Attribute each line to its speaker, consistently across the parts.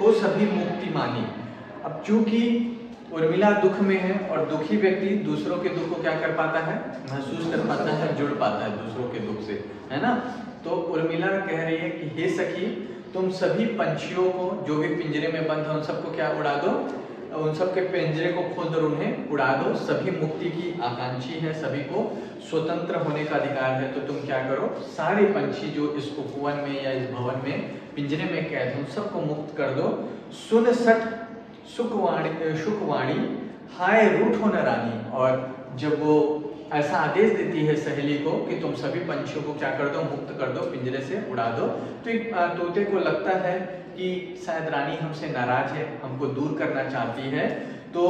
Speaker 1: हो सभी मुक्ति मानी। अब चूंकि उर्मिला दुख में है और दुखी व्यक्ति दूसरों के दुख को क्या कर पाता है, महसूस कर पाता है, जुड़ पाता है दूसरों के दुख से, है ना। तो उर्मिला कह रही है कि हे सखी, तुम सभी पंछियों को जो भी पिंजरे में बंद है उन सबको क्या उड़ा दो, उन सबके पिंजरे को खोल कर उन्हें उड़ा दो। सभी मुक्ति की आकांक्षी है, सभी को स्वतंत्र होने का अधिकार है। तो तुम क्या करो, सारे पंछी जो इस उपवन में या इस भवन में पिंजरे में कैद हैं उन सबको मुक्त कर दो। सुन सठ सुखवाणी हाय रूठो न रानी। और जब वो ऐसा आदेश देती है सहेली को कि तुम सभी पंछियों को क्या कर दो, मुक्त कर दो, पिंजरे से उड़ा दो, तो एक तोते को लगता है कि शायद रानी हमसे नाराज है, हमको दूर करना चाहती है। तो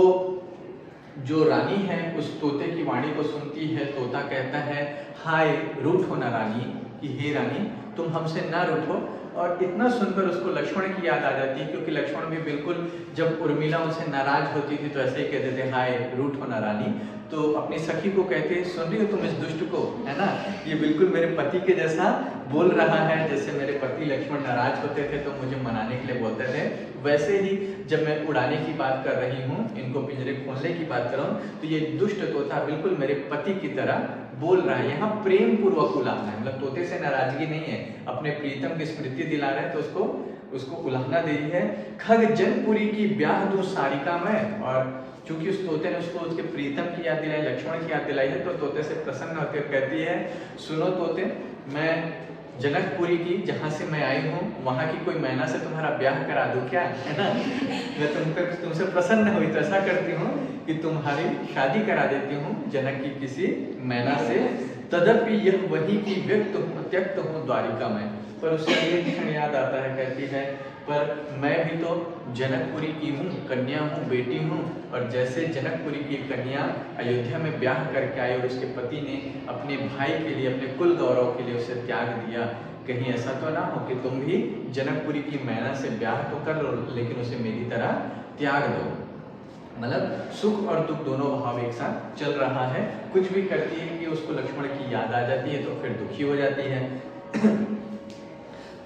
Speaker 1: जो रानी है उस तोते की वाणी को सुनती है। तोता कहता है हाय रूठो न रानी, कि हे रानी तुम हमसे ना रूठो। और इतना सुनकर उसको लक्ष्मण की याद आ जाती है, क्योंकि लक्ष्मण भी बिल्कुल जब उर्मिला उनसे नाराज होती थी तो ऐसे ही कहते थे हाय रूठो न रानी। तो अपनी सखी को कहते सुन रही हो तुम इस दुष्ट को, है ना, ये बिल्कुल मेरे पति के जैसा बोल रहा है। जैसे मेरे पति लक्ष्मण नाराज होते थे तो मुझे मनाने के लिए बोलते थे, वैसे ही जब मैं उड़ाने की बात कर रही हूँ, इनको पिंजरे खोलने की बात कर रहा हूँ, तो ये दुष्ट तोता बिल्कुल मेरे पति की तरह बोल रहा है। यहाँ प्रेम पूर्वक उलाहना है, मतलब तोते से नाराजगी नहीं है, अपने प्रीतम की स्मृति दिला रहे हैं तो उसको उलाहना दे रही है। खग जनपुरी की ब्याह दो सारिका में। और चूंकि उस तोते ने उसको उसके प्रीतम की याद दिलाई, लक्ष्मण की याद दिलाई है, तो तोते से प्रसन्न होकर कहती है सुनो तोते, मैं जनकपुरी की जहाँ से मैं आई हूँ वहाँ की कोई मैना से तुम्हारा ब्याह करा दूँ क्या, है ना। मैं तुमसे प्रसन्न हुई तो ऐसा करती हूँ कि तुम्हारी शादी करा देती हूँ जनक की किसी मैना से। तदपि यह वही की त्यक्त हूँ द्वारिका में। पर उसे ये क्षण याद आता है, कहती है पर मैं भी तो जनकपुरी की हूँ, कन्या हूँ, बेटी हूँ। और जैसे जनकपुरी की कन्या अयोध्या में ब्याह करके आई और उसके पति ने अपने भाई के लिए, अपने कुल गौरव के लिए उसे त्याग दिया, कहीं ऐसा तो ना हो कि तुम भी जनकपुरी की मैना से ब्याह तो कर लो लेकिन उसे मेरी तरह त्याग दो। मतलब सुख और दुख दोनों भाव एक साथ चल रहा है। कुछ भी करती है कि उसको लक्ष्मण की याद आ जाती है तो फिर दुखी हो जाती है।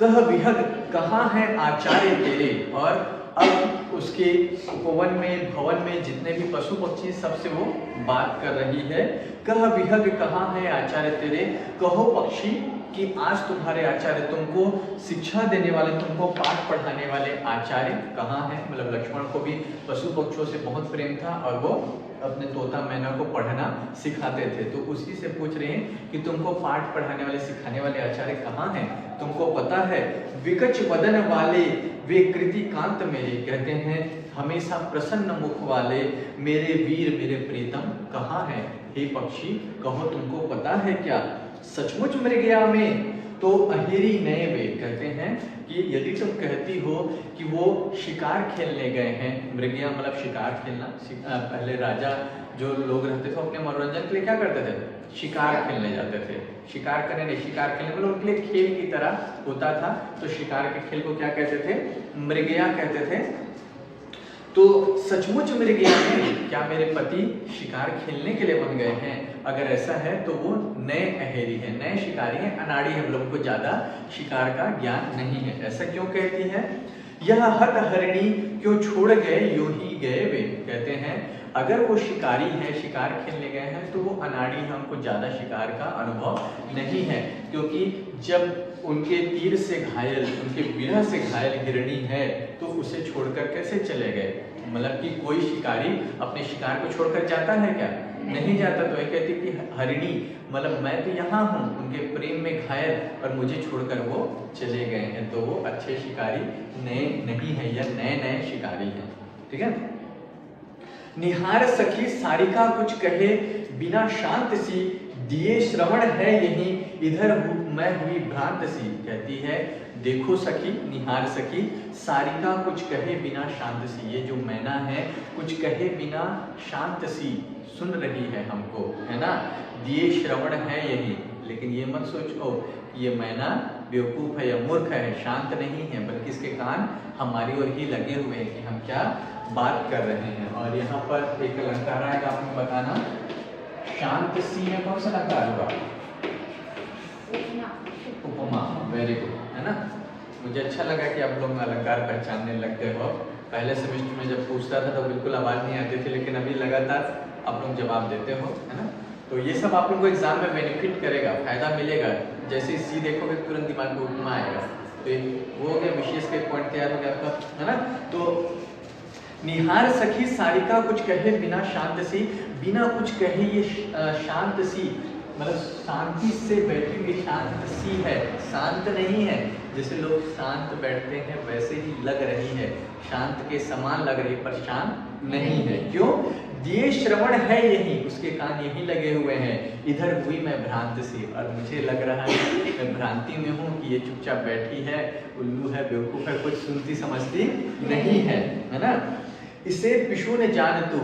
Speaker 1: कह विहग कहाँ है आचार्य तेरे। और अब उसके उपवन में, भवन में जितने भी पशु पक्षी सबसे वो बात कर रही है। कह विहग कहाँ है आचार्य तेरे, कहो पक्षी कि आज तुम्हारे आचार्य, तुमको शिक्षा देने वाले, तुमको पाठ पढ़ाने वाले आचार्य कहाँ हैं। मतलब लक्ष्मण को भी पशु पक्षियों से बहुत प्रेम था और वो अपने तोता मैना को पढ़ना सिखाते थे। तो उसी से पूछ रहे हैं कि तुमको पाठ पढ़ाने वाले, सिखाने वाले आचार्य कहाँ हैं, तुमको पता है। विकच वदन वाले वे कृति कांत मेरे, कहते हैं हमेशा प्रसन्न मुख वाले मेरे वीर, मेरे प्रीतम कहाँ हैं। हे पक्षी कहो तुमको पता है क्या, सचमुच मृगया में तो अहिरी नए वे। कहते हैं कि यदि तुम कहती हो कि वो शिकार खेलने गए हैं, मृगया मतलब शिकार खेलना, पहले राजा जो लोग रहते थे अपने मनोरंजन के लिए क्या करते थे, शिकार खेलने जाते थे। शिकार करने नहीं, शिकार खेलने मतलब उनके लिए खेल की तरह होता था। तो शिकार के खेल को क्या कहते थे, मृगया कहते थे। तो सचमुच मृगया में क्या मेरे पति शिकार खेलने के लिए बन गए हैं, अगर ऐसा है तो वो नए अहेरी है, नए शिकारी हैं, अनाड़ी हम लोगों को ज्यादा शिकार का ज्ञान नहीं है। ऐसा क्यों कहती है। यह हट हरिणी क्यों छोड़ गए यूं ही गए वे। कहते हैं अगर वो शिकारी है, शिकार खेलने गए हैं, तो वो अनाड़ी है, हमको ज्यादा शिकार का अनुभव नहीं है। क्योंकि जब उनके तीर से घायल, उनके विरह से घायल हिरणी है तो उसे छोड़कर कैसे चले गए। मतलब कि कोई शिकारी अपने शिकार को छोड़कर जाता है क्या, नहीं जाता। तो ये कहती कि हरिणी मतलब मैं तो यहाँ हूँ, उनके प्रेम में घायल और मुझे छोड़कर वो चले गए हैं। तो वो अच्छे शिकारी नए नहीं है या नए नए शिकारी हैं। ठीक है। निहार सखी सारिका कुछ कहे बिना शांत सी, दिए श्रवण है यही इधर मैं हुई भ्रांत सी। कहती है देखो सखी, निहार सखी, सारिका कुछ कहे बिना शांत सी। ये जो मैना है कुछ कहे बिना शांत सी सुन रही है हमको, है ना। दिए श्रवण है यही, लेकिन ये मत सोचो ये मैना बेवकूफ है या मूर्ख है, शांत नहीं है, बल्कि इसके कान हमारी ओर ही लगे हुए हैं कि हम क्या बात कर रहे हैं। और यहाँ पर एक अलंकार आएगा, आपको बताना शांत सी में कौन सा अलंकार होगा, उपमा। वेरी गुड, है ना। मुझे अच्छा लगा कि आप लोग अलंकार पहचानने लग गए हो। पहले सेमेस्टर में जब पूछता था तो बिल्कुल आवाज़ नहीं आती थी, लेकिन अभी लगातार आप लोग जवाब देते हो, है ना। तो ये सब आप लोग को एग्जाम में बेनिफिट करेगा, फायदा मिलेगा। जैसे सी देखोगे तुरंत दिमाग में उपमा आएगा। तो वो हो गया, विशेष का पॉइंट तैयार हो गया आपका, है ना। तो निहार सखी सारिका कुछ कहे बिना शांत सी, बिना कुछ कहे ये शांत सी, मतलब शांति से बैठी हुई शांत सी है, शांत नहीं है। जैसे लोग शांत बैठते हैं वैसे ही लग रही है, शांत के समान लग रही पर शांत नहीं है। क्यों? दिए श्रवण है यही, उसके कान यही लगे हुए हैं। इधर हुई मैं भ्रांत सी, और मुझे लग रहा है मैं भ्रांति में हूँ कि ये चुपचाप बैठी है, उल्लू है, बेवकूफ है, कुछ सुनती समझती नहीं है, है ना। इसे पिशु ने जान तू,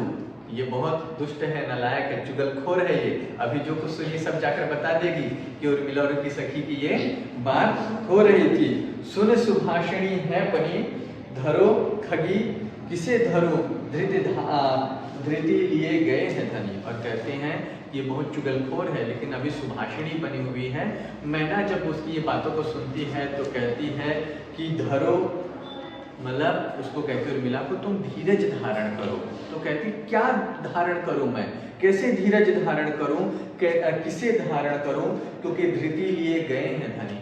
Speaker 1: ये बहुत दुष्ट है, नालायक है, चुगलखोर है ये। अभी जो कुछ सुनी सब जाकर बता देगी कि उर्मिला और की सखी की ये बात हो रही थी। सुन सुभाषिणी है बनी, धरो खगी किसे धरो, धृति लिए गए हैं धनी। और कहते हैं ये बहुत चुगलखोर है, लेकिन अभी सुभाषिणी बनी हुई है। मैना जब उसकी ये बातों को सुनती है तो कहती है कि धरो, मतलब उसको कहती उर्मिला को तुम धीरज धारण करो। तो कहती क्या धारण करूं मैं, कैसे धीरज धारण करूं, किसे धारण करूं, क्योंकि धृति लिए गए हैं धनी।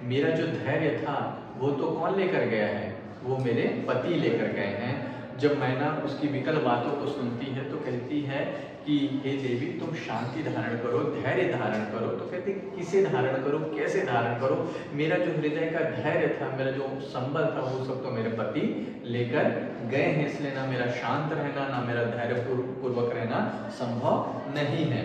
Speaker 1: मेरा जो धैर्य था वो तो कौन लेकर गया है, वो मेरे पति लेकर गए हैं। जब मैना उसकी विकल बातों को सुनती है तो कहती है कि हे देवी तुम शांति धारण करो, धैर्य धारण करो। तो कहते किसे धारण करो, कैसे धारण करो, मेरा जो हृदय का धैर्य था, मेरा जो संबल था वो सब तो मेरे पति लेकर गए हैं, इसलिए ना मेरा शांत रहना ना मेरा धैर्य पूर्वक रहना संभव नहीं है।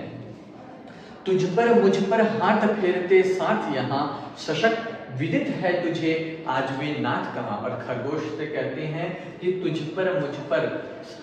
Speaker 1: तुझ पर मुझ पर हाथ फेरते साथ यहाँ, सशक्त विदित है तुझे आज वे नाथ कहाँ। और खरगोश से कहते हैं कि तुझ पर मुझ पर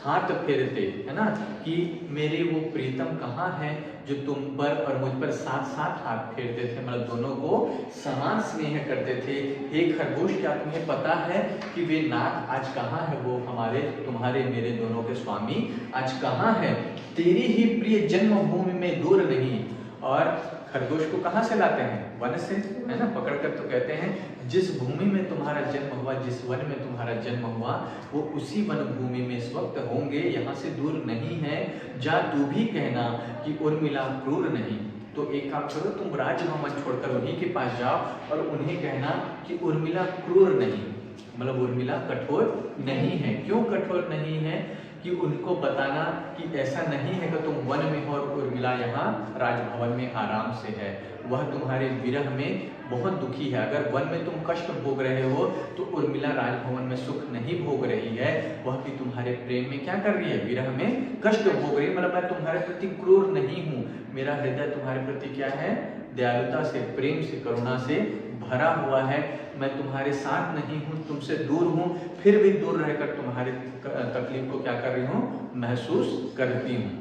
Speaker 1: हाथ फेरते, है ना, कि मेरे वो प्रीतम कहाँ हैं जो तुम पर और मुझ पर साथ साथ हाथ फेरते थे, मतलब दोनों को समान स्नेह करते थे। हे खरगोश क्या तुम्हें पता है कि वे नाथ आज कहाँ है, वो हमारे तुम्हारे मेरे दोनों के स्वामी आज कहाँ है। तेरी ही प्रिय जन्मभूमि में दूर नहीं। और खरगोश को कहाँ से लाते हैं, वन से, है ना, पकड़कर। तो कहते हैं जिस भूमि में तुम्हारा जन्म हुआ, जिस वन में तुम्हारा जन्म हुआ, वो उसी वन भूमि में इस वक्त होंगे, यहाँ से दूर नहीं है। जा तू भी कहना कि उर्मिला क्रूर नहीं। तो एक काम करो, तुम राजभवन छोड़कर उन्हीं के पास जाओ और उन्हें कहना कि उर्मिला क्रूर नहीं, मतलब उर्मिला कठोर नहीं है। क्यों कठोर नहीं है? कि उनको बताना कि ऐसा नहीं है कि तुम वन में हो और उर्मिला यहाँ राजभवन में आराम से है। वह तुम्हारे विरह में बहुत दुखी है। अगर वन में तुम कष्ट भोग रहे हो तो उर्मिला राजभवन में सुख नहीं भोग रही है, वह भी तुम्हारे प्रेम में क्या कर रही है, विरह में कष्ट भोग रही है। मतलब मैं तुम्हारे प्रति क्रूर नहीं हूँ, मेरा हृदय तुम्हारे प्रति क्या है, दयालुता से, प्रेम से, करुणा से भरा हुआ है। मैं तुम्हारे साथ नहीं हूँ, तुमसे दूर हूँ, फिर भी दूर रहकर तुम्हारे तकलीफ को क्या कर रही हूँ, महसूस करती हूँ।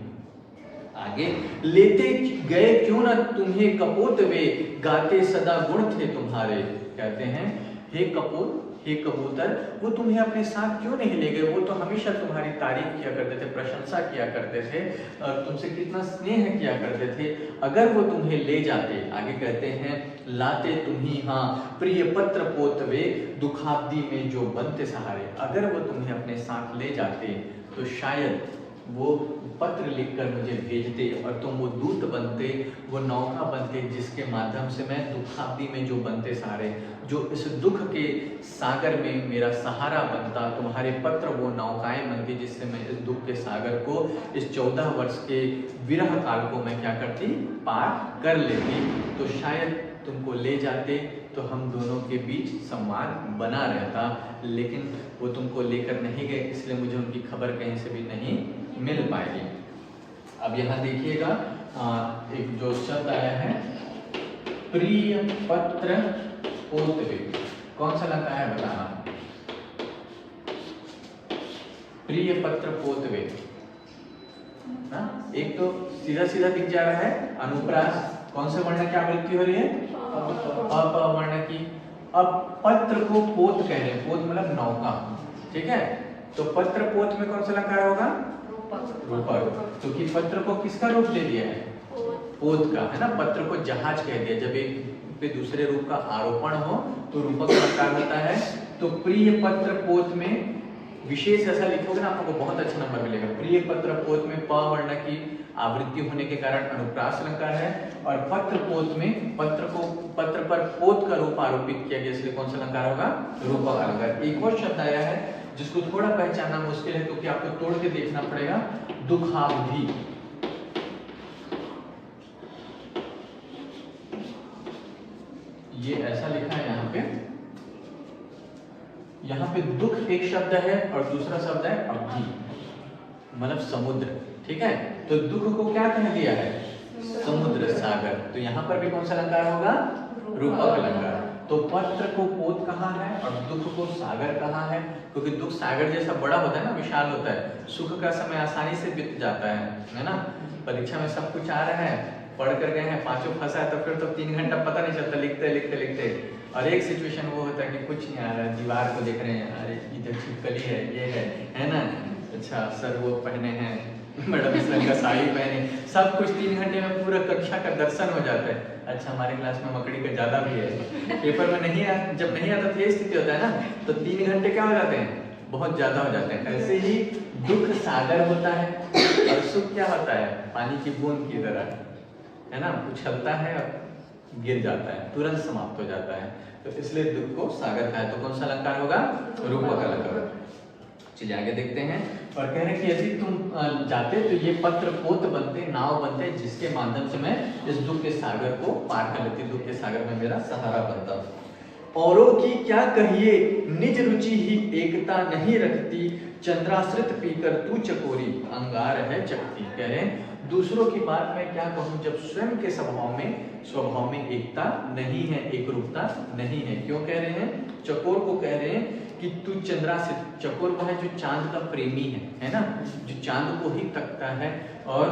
Speaker 1: आगे, लेते गए क्यों न तुम्हें कपोत वे, गाते सदा गुण थे तुम्हारे। कहते हैं हे कपोत, हे कबूतर, वो तुम्हें अपने साथ क्यों नहीं ले गए, वो तो हमेशा तुम्हारी तारीफ किया करते थे, प्रशंसा किया करते थे, और तुमसे कितना स्नेह किया करते थे। अगर वो तुम्हें ले जाते, आगे कहते हैं लाते तुम्ही हाँ प्रिय पत्र पोतवे, दुखाब्दी में जो बनते सहारे। अगर वो तुम्हें अपने साथ ले जाते तो शायद वो पत्र लिखकर मुझे भेजते और तुम वो दूत बनते, वो नौका बनते, जिसके माध्यम से मैं दुखाब्दी में जो बनते सहारे, जो इस दुख के सागर में मेरा सहारा बनता। तुम्हारे पत्र वो नौकाएं बनती जिससे मैं इस दुख के सागर को, इस 14 वर्ष के विरह काल को मैं क्या करती, पार कर लेती। तो शायद तुमको ले जाते तो हम दोनों के बीच संवाद बना रहता, लेकिन वो तुमको लेकर नहीं गए, इसलिए मुझे उनकी खबर कहीं से भी नहीं मिल पाएगी। अब यहाँ देखिएगा एक जो शब्द आया है प्रिय पत्र पोतवे, कौन सा लगता है बताना। प्रिय पत्र पोतवे, एक तो सीधा सीधा दिख जा रहा है अनुप्रास, कौन से वर्ण की आवृत्ति हो रही है, अप वर्ण की। अब पत्र को पोत कह रहे हैं, पोत मतलब नौका, ठीक है। तो पत्र पोत में कौन सा लकार होगा, रूपक, क्योंकि पत्र को किसका रूप ले लिया है, पोत का, है ना। पत्र को जहाज कह दिया, जब एक पे दूसरे रूप का आरोपण हो तो रूपक अलंकार होता है। तो प्रिय पत्र पोत में विशेष ऐसा लिखोगे ना आपको बहुत अच्छा नंबर मिलेगा। प्रिय पत्र पोत में प वर्ण की आवृत्ति होने के कारण अनुप्रास अलंकार है, और पत्र पोत में पत्र पर पोत का रूप आरोपित किया गया, इसलिए कौन सा अलंकार होगा? रूपक अलंकार। एक और शब्द आया है जिसको थोड़ा पहचानना मुश्किल है क्योंकि आपको तोड़ के देखना पड़ेगा, दुखावधि। ये ऐसा लिखा है यहाँ पे दुख एक शब्द है और दूसरा शब्द है अवधि, मतलब समुद्र। ठीक है, तो दुख को क्या कह दिया है? समुद्र, सागर। तो यहाँ पर भी कौन सा अलंकार होगा? रूपक अलंकार। तो पत्र को पोत कहा है और दुख को सागर कहा है, क्योंकि दुख सागर जैसा बड़ा होता है ना, विशाल होता है। सुख का समय आसानी से बीत जाता है ना। परीक्षा में सब कुछ आ रहा है, पढ़ कर गए हैं, पांचों फंसा है, तो फिर तो 3 घंटा पता नहीं चलता, लिखते। और एक सिचुएशन वो होता है कि कुछ नहीं आ रहा है, दीवार को देख रहे हैं, अरे इधर छिपकली है, ये है ना। अच्छा, सर वो पहने हैं, मैडम इस रंग का साड़ी पहने, सब कुछ 3 घंटे में पूरा कक्षा का दर्शन हो जाता है। अच्छा, हमारे क्लास में मकड़ी का ज्यादा भी है, पेपर में जब नहीं आता तो ये स्थिति होता है ना, तो 3 घंटे क्या हो जाते हैं? बहुत ज्यादा हो जाते हैं। ऐसे ही दुख सागर होता है और सुख क्या होता है? पानी की बूंद की तरह, है ना, उछलता है और गिर जाता है, तुरंत समाप्त हो जाता है। तो इसलिए दुख को सागर कहा है। तो कौन सा अलंकार होगा? रूपक अलंकार। चलिए आगे देखते हैं। और कह रहे हैं कि यदि तुम जाते तो ये पत्र पोत बनते, नाव बनते, जिसके माध्यम से मैं इस दुख के सागर को पार कर लेती, दुख के सागर में मेरा सहारा बनता। औरों की क्या कहिए, निज रुचि ही एकता नहीं रखती, चंद्राश्रित पीकर तू चकोरी, अंगार है चकती। कह रहे हैं दूसरों की बात मैं क्या कहूँ, जब स्वयं के स्वभाव में एकता नहीं है, एक रूपता नहीं है। क्यों कह रहे हैं? चकोर को कह रहे हैं कि तू चंद्राश्रित, चकोर वो है जो चांद का प्रेमी है ना, जो चांद को ही तकता है। और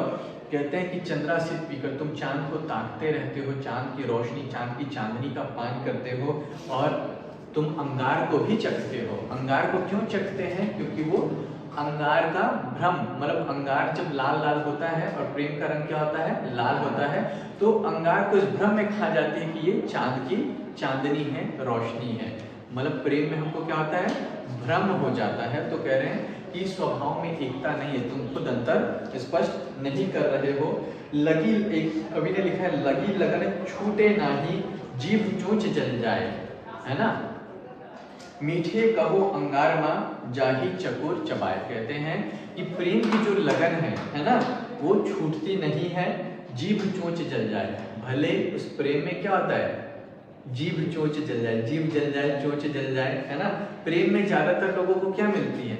Speaker 1: कहते हैं कि चंद्राश्रित पीकर, तुम चांद को ताकते रहते हो, चांद की रोशनी, चांद की चांदनी का पान करते हो, और तुम अंगार को भी चखते हो। अंगार को क्यों चखते हैं? क्योंकि वो अंगार का भ्रम, मतलब अंगार जब लाल लाल होता है और प्रेम का रंग क्या होता है? लाल होता है, तो अंगार को इस भ्रम में खा जाती है कि ये चांद की चांदनी है, रोशनी है। मतलब प्रेम में हमको क्या होता है? भ्रम हो जाता है। तो कह रहे हैं कि स्वभाव में एकता नहीं है, तुम खुद अंतर स्पष्ट नहीं कर रहे हो। लगी, एक कवि ने लिखा है, लगी लगन छूटे नाही, जीभ चोंच जल जाए, है ना। मीठे कहो अंगार मां, जाही चकोर चबाए। कहते हैं कि प्रेम की जो लगन है ना, वो छूटती नहीं है, जीभ चोंच जल जाए। भले उस प्रेम में क्या होता है? जीभ चोंच जल जाए, जीभ जल जाए, चोंच जल जाए, है ना। प्रेम में ज्यादातर लोगों को क्या मिलती है?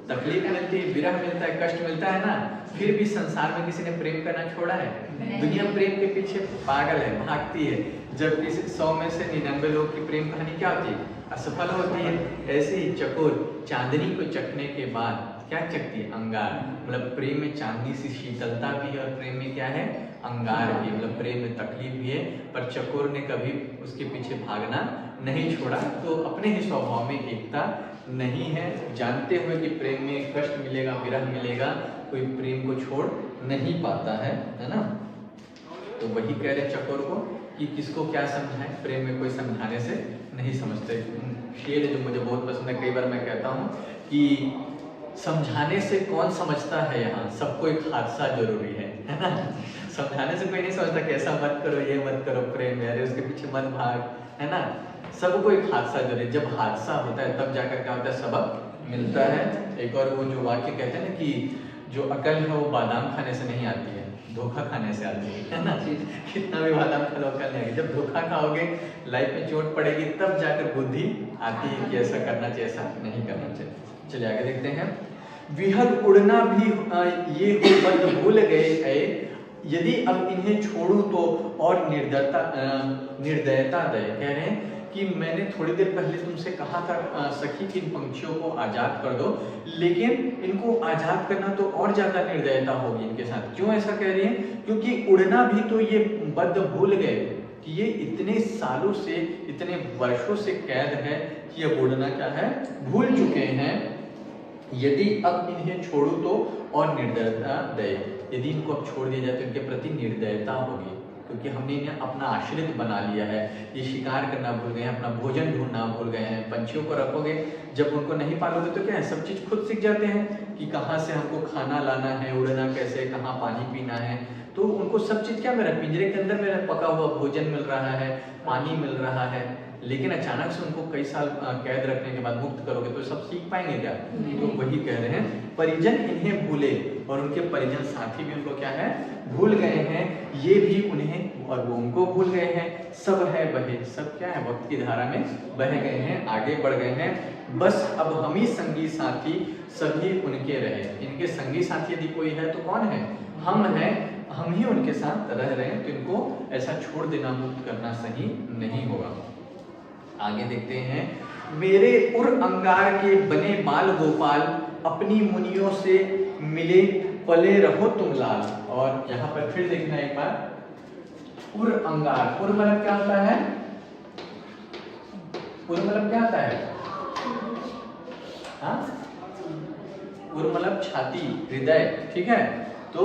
Speaker 1: तकलीफ मिलती है, विरह मिलता है, कष्ट मिलता है ना। फिर भी संसार में किसी ने प्रेम करना छोड़ा है? दुनिया प्रेम के पीछे पागल है, भागती है। जबकि 100 में से 99 लोग की प्रेम कहानी क्या होती है? असफल होती है। ऐसे ही चकोर चांदनी को चखने के बाद क्या चखती है? अंगार। मतलब प्रेम में चांदनी सी शीतलता भी है और प्रेम में क्या है? अंगार भी। मतलब प्रेम में तकलीफ भी है, पर चकोर ने कभी उसके पीछे भागना नहीं छोड़ा। तो अपने ही स्वभाव में एकता नहीं है, जानते हुए कि प्रेम में कष्ट मिलेगा, विरह मिलेगा, कोई प्रेम को छोड़ नहीं पाता है ना। तो वही कह रहे चकोर को कि किसको क्या समझाएं, प्रेम में कोई समझाने से नहीं समझते। शेर जो मुझे बहुत पसंद है, कई बार मैं कहता हूँ कि समझाने से कौन समझता है, यहाँ सबको एक हादसा जरूरी है ना। समझाने से कोई नहीं समझता कि ऐसा मत करो, ये मत करो, प्रेम है, अरे उसके पीछे मत भाग, है ना। सबको एक हादसा जरूरी है। जब हादसा होता है तब जाकर क्या होता है? सबक मिलता है। एक और वो जो वाक्य कहते हैं ना कि जो अकल है वो बादाम खाने से नहीं आती है, धोखा खाने से आती है ना। कितना भी बादाम खा लो अकल नहीं आएगी, जब धोखा खाओगे, लाइफ में चोट पड़ेगी, तब जाकर बुद्धि आती है कि ऐसा करना चाहिए, ऐसा नहीं करना चाहिए। चलिए आगे देखते हैं। विहग उड़ना भी ये बंद भूल गए, यदि अब इन्हें छोड़ूं तो और निर्दयता दे। कह रहे हैं कि मैंने थोड़ी देर पहले तुमसे कहा था सखी कि इन पंछियों को आजाद कर दो, लेकिन इनको आजाद करना तो और ज्यादा निर्दयता होगी इनके साथ। क्यों ऐसा कह रही हैं? क्योंकि उड़ना भी तो ये बद्ध भूल गए कि ये इतने सालों से, इतने वर्षों से कैद है कि अब उड़ना क्या है? भूल चुके हैं। यदि अब इन्हें छोड़ो तो और निर्दयता दे, यदि इनको अब छोड़ दिया जाए तो इनके प्रति निर्दयता होगी, क्योंकि हमने इन्हें अपना आश्रित बना लिया है। ये शिकार करना भूल गए हैं, अपना भोजन ढूंढना भूल गए हैं। पंछियों को रखोगे, जब उनको नहीं पालोगे तो क्या है, सब चीज़ खुद सीख जाते हैं कि कहाँ से हमको खाना लाना है, उड़ना कैसे, कहाँ पानी पीना है। तो उनको सब चीज़ क्या मेरा पिंजरे के अंदर मेरा पका हुआ भोजन मिल रहा है, पानी मिल रहा है। लेकिन अचानक से उनको कई साल कैद रखने के बाद मुक्त करोगे तो सब सीख पाएंगे क्या? तो वही कह रहे हैं, परिजन इन्हें भूले और उनके परिजन साथी भी उनको क्या है, भूल गए हैं। ये भी उन्हें और वो उनको भूल गए हैं। सब है बहे, सब क्या है, वक्त की धारा में बह गए हैं, आगे बढ़ गए हैं। बस अब हम ही संगी साथी सभी उनके रहे। इनके संगी साथी यदि कोई है तो कौन है? हम हैं, हम ही उनके साथ रह रहे हैं। तो इनको ऐसा छोड़ देना, मुक्त करना सही नहीं होगा। आगे देखते हैं, मेरे उर अंगार के बने बाल गोपाल, अपनी मुनियों से मिले पले रहो तुम लाल। और यहाँ पर फिर देखना एक बार, उर अंगार, उर मतलब क्या होता है? उर मतलब क्या होता है? हाँ, उर मतलब छाती, हृदय, ठीक है। तो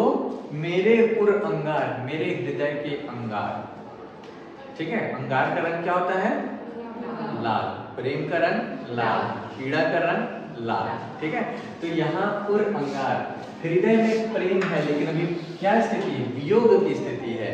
Speaker 1: मेरे उर अंगार, मेरे हृदय के अंगार, ठीक है। अंगार का रंग क्या होता है? लाल। प्रेम का रंग लाल, पीड़ा का रंग लाल, ठीक है। तो यहाँ उर अंगार, हृदय में प्रेम है लेकिन अभी क्या स्थिति है? वियोग की स्थिति है,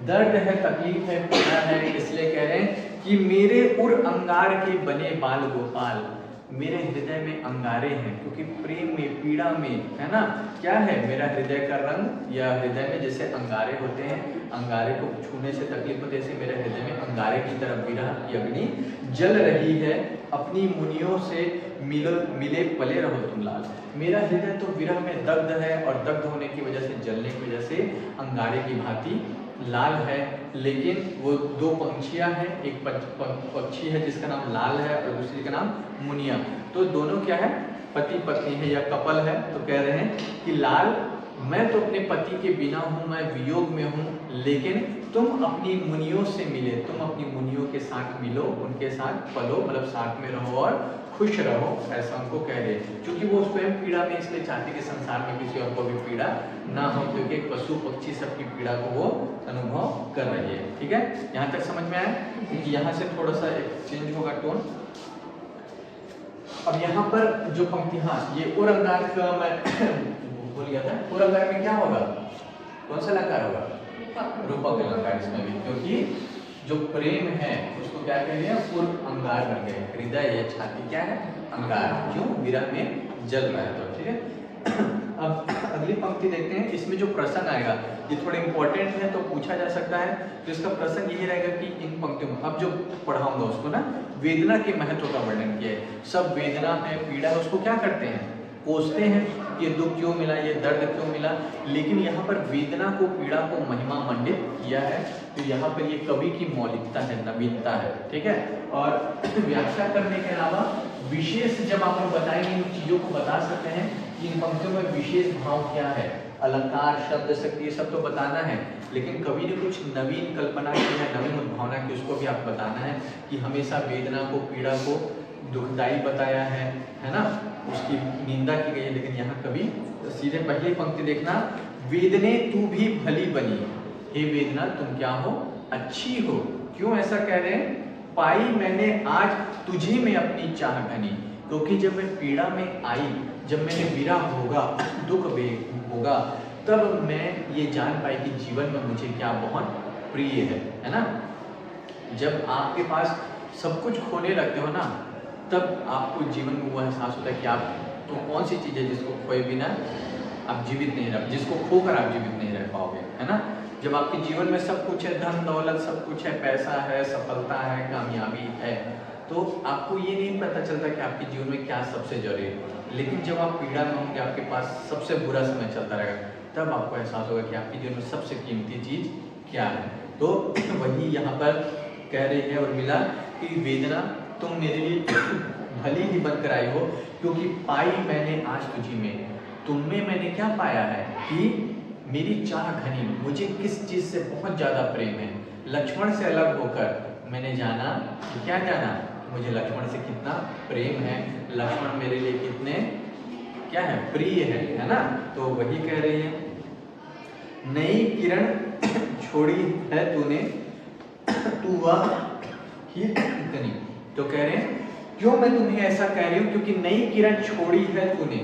Speaker 1: दर्द है, तकलीफ है, पीड़ा है। इसलिए कह रहे हैं कि मेरे उर अंगार के बने बाल गोपाल, मेरे हृदय में अंगारे हैं, क्योंकि प्रेम में, पीड़ा में, है ना, क्या है, मेरा हृदय का रंग, या हृदय में जैसे अंगारे होते हैं, अंगारे को छूने से तकलीफ होती है, जैसे मेरे हृदय में अंगारे की तरफ विरह की अग्नि जल रही है। अपनी मुनियों से मिले पले रहो तुम लाल। मेरा हृदय तो विरह में दग्ध है, और दग्ध होने की वजह से, जलने की वजह से अंगारे की भांति लाल है। लेकिन वो दो पंछियां हैं, एक पक्षी है जिसका नाम लाल है और दूसरी का नाम मुनिया। तो दोनों क्या है, पति पत्नी है या कपल है। तो कह रहे हैं कि लाल, मैं तो अपने पति के बिना हूँ, मैं वियोग में हूँ, लेकिन तुम अपनी मुनियों से मिले, तुम अपनी मुनियों के साथ मिलो, उनके साथ पलो, मतलब साथ में रहो और खुश रहो, ऐसा उनको कह रहे हैं। क्योंकि वो स्वयं पीड़ा में इसलिए चाहती कि संसार में किसी और को भी पीड़ा ना हो, क्योंकि एक पशु पक्षी सबकी पीड़ा को वो अनुभव कर रही है। ठीक है, यहाँ तक समझ में आया? क्योंकि यहाँ से थोड़ा सा चेंज होगा टोन। अब यहाँ पर जो पंक्ति, हाँ, ये उर अंगार का मैं भूल गया था। उर अंगार में क्या होगा, कौन सा अलंकार होगा? रूपक अलंकार इसमें भी, क्योंकि जो प्रेम है उसको क्या कह रहे हैं, उर अंगार बन गए। हृदय या छाती क्या है, अंगार, क्यों, विरह में जल रहा है। तो ठीक है। अब अगली पंक्ति देखते हैं, इसमें जो प्रसंग आएगा ये थोड़े इंपॉर्टेंट है, तो पूछा जा सकता है। तो इसका प्रसंग यही रहेगा कि इन पंक्तियों में, अब जो पढ़ाऊंगा उसको ना, वेदना के महत्व का वर्णन किया है। सब वेदना है, पीड़ा है, उसको क्या करते हैं, कोसते हैं, ये दुख क्यों मिला, ये दर्द क्यों मिला। लेकिन यहाँ पर वेदना को, पीड़ा को महिमा मंडित किया है। तो यहाँ पर ये कवि की मौलिकता है, नवीनता है। ठीक है, और व्याख्या करने के अलावा विशेष जब आप लोग बताएंगे, इन चीजों को बता सकते हैं कि इन पंक्तियों में विशेष भाव क्या है, अलंकार, शब्द शक्ति, ये सब तो बताना है। लेकिन कवि ने कुछ नवीन कल्पना की है, नवीन उद्भावना की, उसको भी आप बताना है कि हमेशा वेदना को, पीड़ा को दुखदायी बताया है ना, उसकी निंदा की गई है। लेकिन यहाँ कवि सीधे पहली पंक्ति देखना, वेदने तू भी भली बनी, हे वेदना तुम क्या हो, अच्छी हो। क्यों ऐसा कह रहे हैं, पाई मैंने आज तुझी में अपनी चाह घनी। क्योंकि जब मैं पीड़ा में आई, जब मैंने विरह होगा, दुख होगा, तब मैं ये जान पाई कि जीवन में मुझे क्या बहुत प्रिय है ना। जब आपके पास सब कुछ खोने लगते हो ना, तब आपको जीवन में वो एहसास होता है कि आप तो कौन सी चीज़ है जिसको खोए बिना आप जीवित नहीं रह, जिसको खोकर आप जीवित नहीं रह पाओगे, है ना। जब आपके जीवन में सब कुछ है, धन दौलत सब कुछ है, पैसा है, सफलता है, कामयाबी है, तो आपको ये नहीं पता चलता कि आपके जीवन में क्या सबसे जरूरी है। लेकिन जब आप पीड़ा में होंगे, आपके पास सबसे बुरा समय चलता रहेगा, तब आपको एहसास होगा कि आपके जीवन में सबसे कीमती चीज़ क्या है। तो वही यहाँ पर कह रही है, और मिला कि वेदना तुम मेरे लिए भली ही बनकर आई हो, क्योंकि पाई मैंने आज तुझी में, तुम में मैंने क्या पाया है कि मेरी चाह घनी, मुझे किस चीज़ से बहुत ज़्यादा प्रेम है। लक्ष्मण से अलग होकर मैंने जाना कि क्या जाना, मुझे लक्ष्मण से कितना प्रेम है, लक्ष्मण मेरे लिए कितने क्या है, प्रिय है ना। तो वही कह रही है, नई किरण छोड़ी है तूने, तू वह हीर कनी। तो कह रहे हैं क्यों मैं तुम्हें ऐसा कह रही हूं, क्योंकि नई किरण छोड़ी है तूने।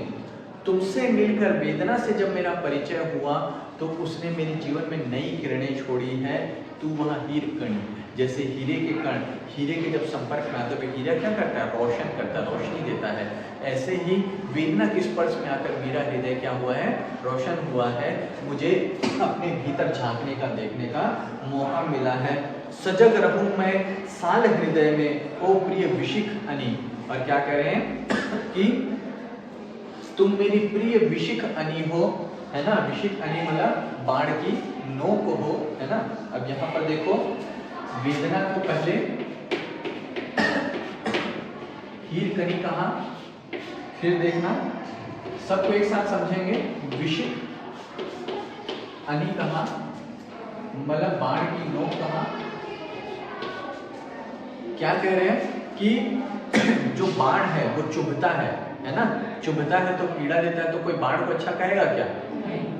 Speaker 1: तुमसे मिलकर वेदना से जब मेरा परिचय हुआ तो उसने मेरे जीवन में नई किरणें छोड़ी है। तू वहाँ हीर कणी, जैसे हीरे के कण, हीरे के जब संपर्क में आता है तो हीरा क्या करता है, रोशन करता है, रोशनी देता है। ऐसे ही वेदना के स्पर्श में आकर मेरा हृदय क्या हुआ है, रोशन हुआ है। मुझे अपने भीतर झांकने का, देखने का मौका मिला है। सजग रहूं मैं साल हृदय में, ओ प्रिय विशिख अनी। और क्या कह रहे हैं कि तुम मेरी प्रिय विशिख अनी हो, है ना। विशिख अनी मतलब बाण की नोक हो, है ना। अब यहाँ पर देखो वेदना को पहले हीर कनी कहा, फिर देखना सबको एक साथ समझेंगे। विशिख अनी कहा मतलब बाण की नोक कहा। क्या कह रहे हैं कि जो बाण है वो चुभता है ना। चुभता है तो पीड़ा देता है, तो कोई बाण को अच्छा कहेगा क्या,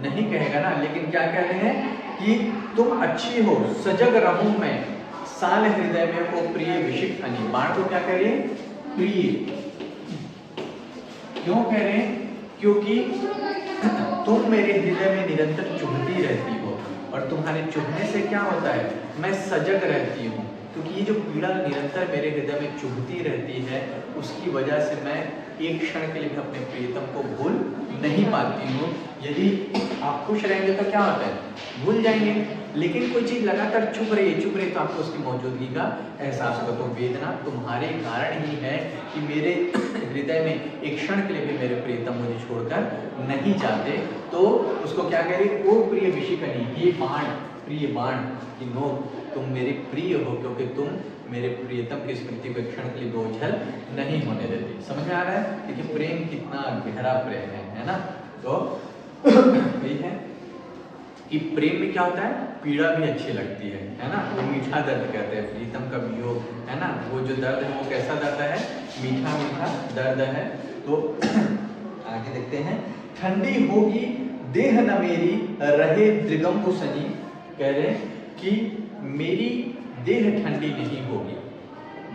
Speaker 1: नहीं कहेगा ना। लेकिन क्या कह रहे हैं कि तुम अच्छी हो, सजग रहूं मैं साल हृदय में, ओ प्रिय विशिख अनी। बाण को क्या कह रहे हैं, प्रिय। क्यों कह रहे हैं, क्योंकि तुम मेरे हृदय में निरंतर चुभती रहती हो, और तुम्हारे चुभने से क्या होता है, मैं सजग रहती हूँ। क्योंकि ये जो पीड़ा निरंतर मेरे हृदय में चुभती रहती है, उसकी वजह से मैं एक क्षण के लिए भी अपने प्रियतम को भूल नहीं पाती हूँ। यदि आप खुश रहेंगे तो क्या होता है, भूल जाएंगे। लेकिन कोई चीज लगातार चुभ रही है तो आपको उसकी मौजूदगी का एहसास होगा। तो वेदना तुम्हारे कारण ही है कि मेरे हृदय में एक क्षण के लिए भी मेरे प्रियतम मुझे छोड़कर नहीं जाते। तो उसको क्या कह रही, ओ प्रिय विशिखनी, ये बाण, प्रिय बाण की नोक, तुम मेरे प्रिय हो क्योंकि तुम मेरे प्रियतम की स्मृति को एक क्षण के लिए बोझल नहीं होने देती। समझ में आ रहा है, देखिए प्रेम कितना गहरा प्रेम है ना। तो वही है कि प्रेम में क्या होता है, पीड़ा भी अच्छी लगती है ना। वो मीठा दर्द कहते हैं, प्रीतम का वियोग, है ना। वो जो दर्द है वो कैसा दर्द है, मीठा मीठा दर्द है। तो आगे देखते हैं, ठंडी होगी देह न मेरी रहे त्रिगंबु सनी। कह रहे कि मेरी देह ठंडी नहीं होगी,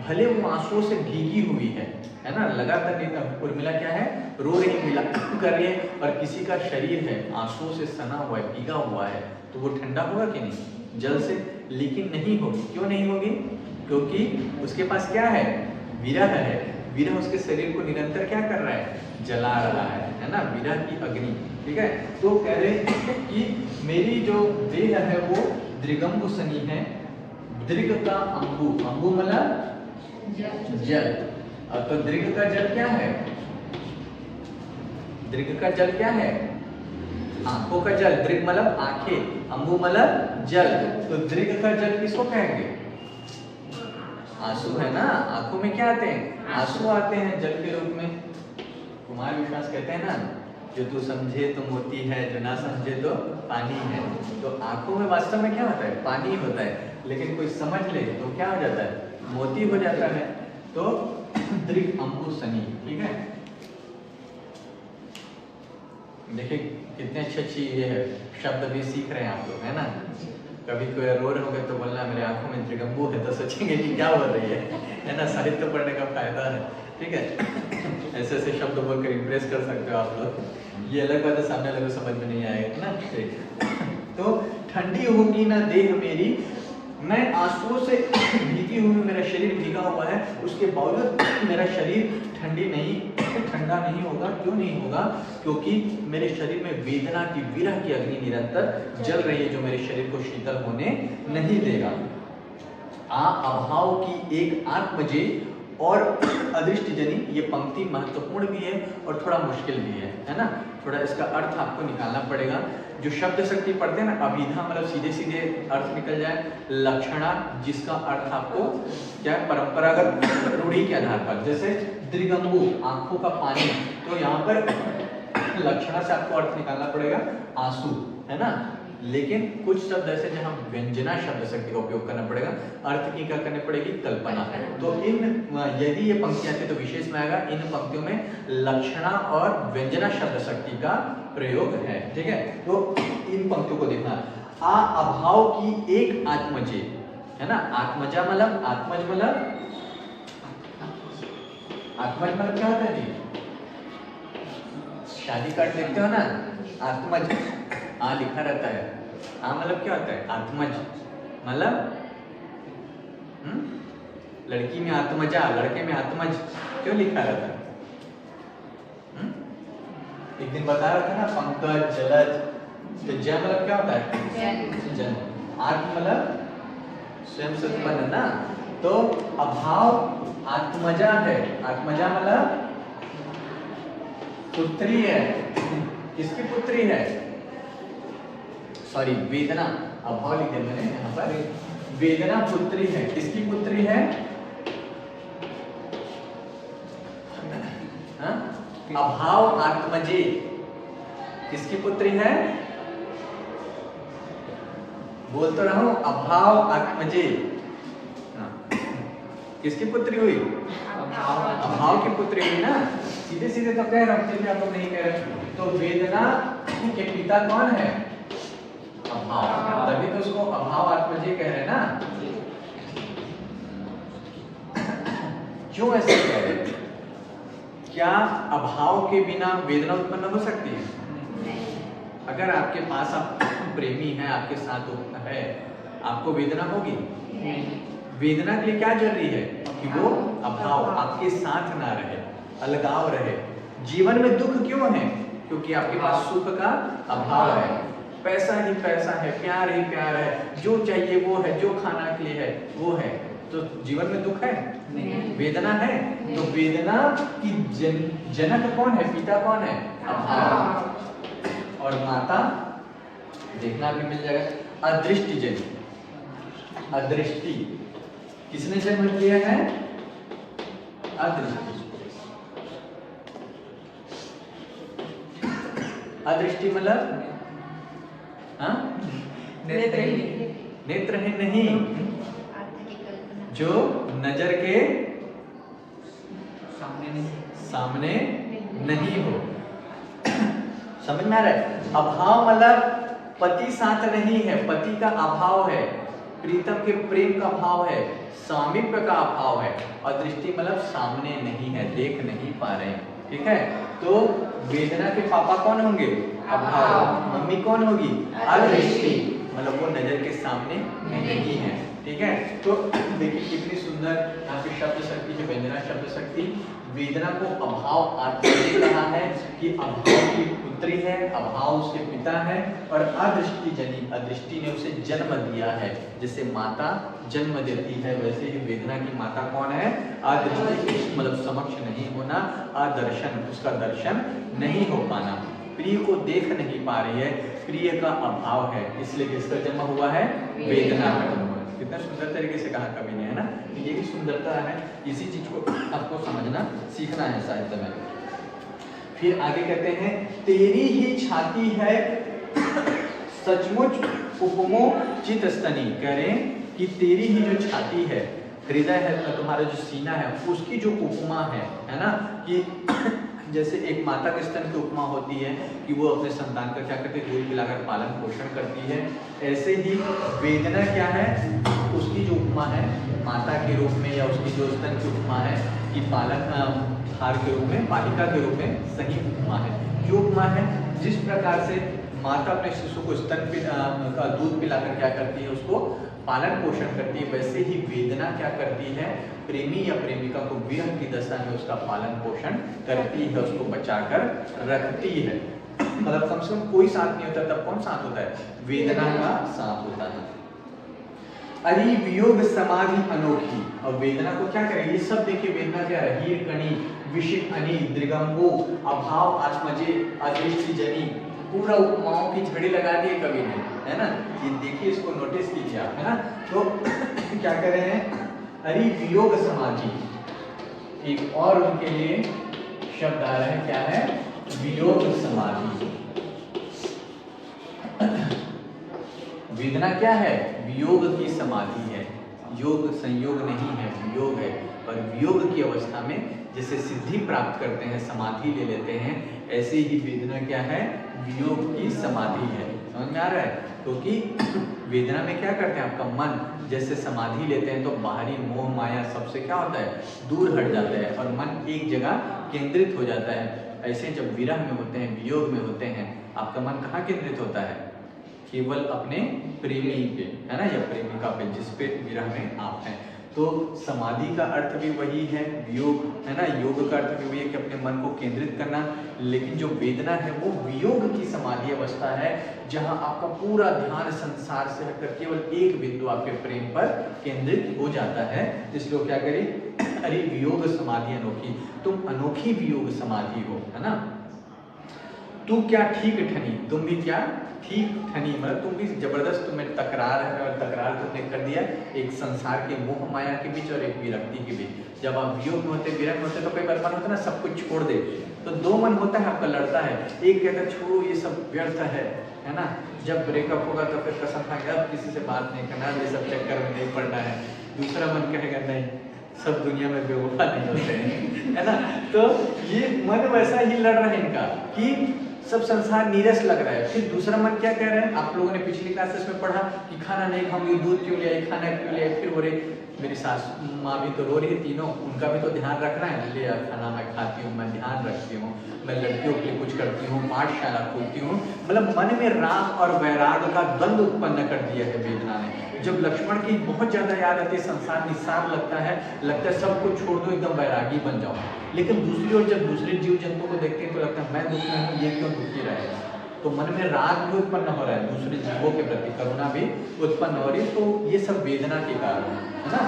Speaker 1: भले वो आंसुओं से भीगी हुई है ना। लगातार उर्मिला क्या है, रो रही, मिला कर रही है, और किसी का शरीर है आंसुओं से सना हुआ है, भीगा हुआ है, तो वो ठंडा होगा कि नहीं, जल से। लेकिन नहीं होगी। क्यों नहीं होगी, क्योंकि उसके पास क्या है, विरह है। विरह उसके शरीर को निरंतर क्या कर रहा है, जला रहा है ना, विरह की अग्नि। ठीक है, तो कह रहे हैं कि मेरी जो देह है वो दृगंबु सनी है। दृग का अंबु, अंबु मतलब जल। तो दृग का जल क्या है, दृग का जल क्या है, आंखों का जल। दृग मतलब आंखें, अंबु मतलब जल। तो दृग का जल किसको कहेंगे, आंसू है ना। आंखों में क्या आते हैं, आंसू आते हैं जल के रूप में। कुमार विश्वास कहते हैं ना, जो तू समझे तो मोती है, जो ना समझे तो पानी है। तो आंखों में वास्तव में क्या होता है, पानी होता है। लेकिन कोई समझ ले तो क्या हो जाता है, मोती हो जाता है। तो दृग अंबु सनी। ठीक है, देखिए कितने अच्छी ये है, शब्द भी सीख रहे हैं आप लोग, है ना। कभी कोई रो रहे होंगे तो बोलना मेरे आंखों में त्रिगंबु है, तो सोचेंगे कि क्या बोल रही है ना। साहित्य पढ़ने का फायदा है। ठीक है, ऐसे ऐसे शब्द बोलकर इम्प्रेस कर सकते हो आप लोग। ये अलग बात है, सामने वाले को समझ में नहीं आएगा ना। ठीक, तो ठंडी होगी ना देह मेरी, मैं आंसुओं से भीगी हुई, मेरा शरीर भीगा हुआ है, उसके बावजूद मेरा शरीर ठंडा नहीं होगा। क्यों नहीं होगा, क्योंकि मेरे शरीर में वेदना की, विरह की अग्नि निरंतर जल रही है, जो मेरे शरीर को शीतल होने नहीं देगा। अभाव की एक आत्मजे और अदृष्ट जनी, ये पंक्ति महत्वपूर्ण भी है और थोड़ा मुश्किल भी है ना। थोड़ा इसका अर्थ आपको निकालना पड़ेगा। जो शब्द शक्ति पढ़ते हैं ना, अभिधा मतलब सीधे सीधे अर्थ निकल जाए, लक्षणा जिसका अर्थ आपको क्या है, परंपरागत रूढ़ी के आधार पर, जैसे दृगंबु आंखों का पानी, तो यहाँ पर लक्षणा से आपको अर्थ निकालना पड़ेगा आंसू, है ना। लेकिन कुछ शब्द ऐसे जहाँ व्यंजना शब्द शक्ति का उपयोग करना पड़ेगा, अर्थ की क्या करनी पड़ेगी, कल्पना। तो इन यदि ये पंक्तियां आती तो विशेष में आएगा, इन पंक्तियों में लक्षणा और व्यंजना शब्द शक्ति का प्रयोग है। ठीक है, तो इन पंक्तियों को देखना। आ अभाव की एक आत्मजे, है ना, आत्मजा मतलब आत्मज मतलब क्या होता है जी, शादी कार्ड देखते हो ना, आत्मज आ लिखा रहता है। आ मतलब क्या होता है, आत्मज मतलब लड़की में आत्मजा, लड़के में आत्मज क्यों लिखा रहता है? एक दिन बता रहा था ना, पंकज, जलज, तो ज मतलब क्या होता है, जन। आत्म मतलब स्वयं से उत्पन्न ना, तो अभाव आत्मजा है। आत्मजा मतलब पुत्री है। किसकी पुत्री है? सॉरी, वेदना, अभाव लिख दिया मैंने यहाँ पर, वेदना पुत्री है। किसकी पुत्री है? हाँ? अभाव आत्मजे किसकी पुत्री है? बोल तो रहा हूं, अभाव आत्मजे किसकी पुत्री हुई? अभाव की पुत्री हुई ना, सीधे सीधे तो कह रहा हूं, फिर भी आप लोग नहीं कह रहे। तो वेदना के पिता कौन है? अभाव, तभी तो उसको अभाव आत्मजे कह रहे ना। क्यों ऐसे कह रहे? क्या अभाव के बिना वेदना उत्पन्न हो सकती है? अगर आपके पास आप प्रेमी है, आपके साथ है, आपको वेदना होगी? वेदना के लिए क्या जरूरी है? कि वो अभाव आपके साथ ना रहे, अलगाव रहे। जीवन में दुख क्यों है? क्योंकि आपके पास सुख का अभाव है। पैसा ही पैसा है, प्यार ही प्यार है, जो चाहिए वो है, जो खाना के लिए है वो है, तो जीवन में दुख है? नहीं। वेदना है? तो वेदना की जनक कौन है, पिता कौन है? अभाव। और माता देखना भी मिल जाएगा, अदृष्टि जन। अदृष्टि किसने जन्म दिया है? अदृष्टि। अदृष्टि मतलब नेत्रहीन नहीं, जो नजर के सामने नहीं हो। समझ में आ रहा है? अभाव मतलब पति साथ नहीं है, पति का अभाव है, प्रीतम के प्रेम का अभाव है, स्वामित्व का अभाव है। और दृष्टि मतलब सामने नहीं है, देख नहीं पा रहे हैं। ठीक है, तो वेदना के पापा कौन होंगे? अभाव। मम्मी कौन होगी? अदृष्टि, मतलब वो नजर के सामने नहीं है। ठीक है, तो देखिए कितनी सुंदर यहाँ पे शब्द शक्ति है, व्यंजना शब्द शक्ति। वेदना को अभाव आत्मजे कहा है कि अभाव की पुत्री है, अभाव उसके पिता है, और अदृष्टि जनी, अदृष्टि ने उसे जन्म दिया है। जैसे माता जन्म देती है, वैसे ही वेदना की माता कौन है? अदृष्टि, मतलब समक्ष नहीं होना, अदर्शन, उसका दर्शन नहीं हो पाना, प्रिय को देख नहीं पा रही है, प्रिय का अभाव है, इसलिए किसका जन्म हुआ है? वेदना का जन्म हुआ। कितना सुंदर तरीके से कहा कवि ने, है ना? ये भी सुंदरता है, इसी चीज को आपको समझना सीखना है साहित्य में। फिर आगे कहते हैं, तेरी ही छाती है सचमुच उपमो चित स्तनी। कह रहे हैं कि तेरी ही जो छाती है, हृदय है, तुम्हारा जो सीना है, उसकी जो उपमा है ना, कि जैसे एक माता के स्तन की उपमा होती है कि वो अपने संतान का क्या करती है, दूध पिलाकर पालन पोषण करती है, ऐसे ही वेदना क्या है, उसकी जो उपमा है माता के रूप में, या उसकी जो स्तन की उपमा है कि पालन हार के रूप में, बालिका के रूप में सही उपमा है। जो उपमा है, जिस प्रकार से माता अपने शिशु को स्तन का दूध पिलाकर क्या करती है, उसको पालन पोषण करती है, वैसे ही वेदना क्या करती है, प्रेमी या प्रेमिका को विरह की दशा में उसका पालन पोषण करती है, उसको बचाकर रखती है। मतलब कम से कम कोई साथ नहीं होता, तब कौन साथ होता है? वेदना का साथ होता है। अरि वियोग समाधि अनोखी, और वेदना को क्या करें, ये सब देखिए वेदना क्या है, हीर कणी, विशिक अनि, दृगंबो, अभाव आत्मजे, अदृष्टि जनी, पूरा उपमाओं की झड़ी लगा दी कवि ने, है ना? ये देखिए, इसको नोटिस कीजिए आप, है ना? तो क्या कर रहे हैं, अरि वियोग समाधि, एक और उनके लिए शब्द आ रहे हैं, क्या है? वियोग समाधि। वेदना क्या है? वियोग की समाधि है। योग संयोग नहीं है, वियोग है। और वियोग की अवस्था में जैसे सिद्धि प्राप्त करते हैं, समाधि ले लेते हैं, ऐसे ही वेदना क्या है? वियोग की समाधि है। समझ में आ रहा है? क्योंकि वेदना में क्या करते हैं, आपका मन जैसे समाधि लेते हैं तो बाहरी मोह माया सबसे क्या होता है? दूर हट जाता है और मन एक जगह केंद्रित हो जाता है। ऐसे जब विरह में होते हैं, वियोग में होते हैं, आपका मन कहाँ केंद्रित होता है? केवल अपने प्रेमी पे, है ना, या प्रेमिका पे, जिस पे विरह में आप हैं। तो समाधि का अर्थ भी वही है, वियोग, है ना। योग का अर्थ भी वही है कि अपने मन को केंद्रित करना। लेकिन जो वेदना है वो वियोग की समाधि अवस्था है, जहां आपका पूरा ध्यान संसार से हटकर केवल एक बिंदु आपके प्रेम पर केंद्रित हो जाता है। इसलिए क्या करें? अरे वियोग समाधि अनोखी, तुम अनोखी वियोग समाधि हो, है ना। तू क्या ठीक ठनी, तुम भी क्या ठीक ठनी, मतलब तुम भी जबरदस्त, तुम्हें तकरार है और तकरार तुमने कर दिया एक संसार के मोह माया के बीच और एक विरक्ति के बीच। जब आप वियोग में होते, विरह में होते तो कई बार मन होता है ना सब कुछ छोड़ दे, तो दो मन होता है आपका, लड़ता है। एक कहता है छोड़ो ये सब व्यर्थ है ना। जब ब्रेकअप होगा तो फिर कसम खा के अब किसी से बात नहीं करना, ये सब चक्कर में नहीं पड़ना है। दूसरा मन कहेगा नहीं, सब दुनिया में बेवफा नहीं होते हैं, है ना। तो ये मन वैसा ही लड़ रहा है इनका कि सब संसार नीरस लग रहा है। फिर दूसरा मन क्या कह रहा है? आप लोगों ने पिछली क्लासेस में पढ़ा कि खाना नहीं खाऊंगी, दूध क्यों ले आई, खाना क्यों ले आई। फिर बोले मेरी सास माँ भी तो रो रही है, तीनों, उनका भी तो ध्यान रखना है। ले यार खाना मैं खाती हूँ, मैं ध्यान रखती हूँ, मैं लड़कियों के लिए कुछ करती हूँ, पाठशाला खोलती हूँ। मतलब मन में राग और वैराग का द्वंद्व उत्पन्न कर दिया है वेदना ने। जब लक्ष्मण की बहुत ज्यादा याद आती है, संसार निस्सार लगता है सब कुछ छोड़ दो, एकदम वैरागी बन जाओ। लेकिन दूसरी ओर जब दूसरे जीव जंतु को देखते हैं तो लगता है मैं दुख में हूँ, ये क्यों दुखी रहेगा। तो मन में राग भी उत्पन्न हो रहा है, दूसरे जीवों के प्रति करुणा भी उत्पन्न हो रही है। तो ये सब वेदना के कारण है ना।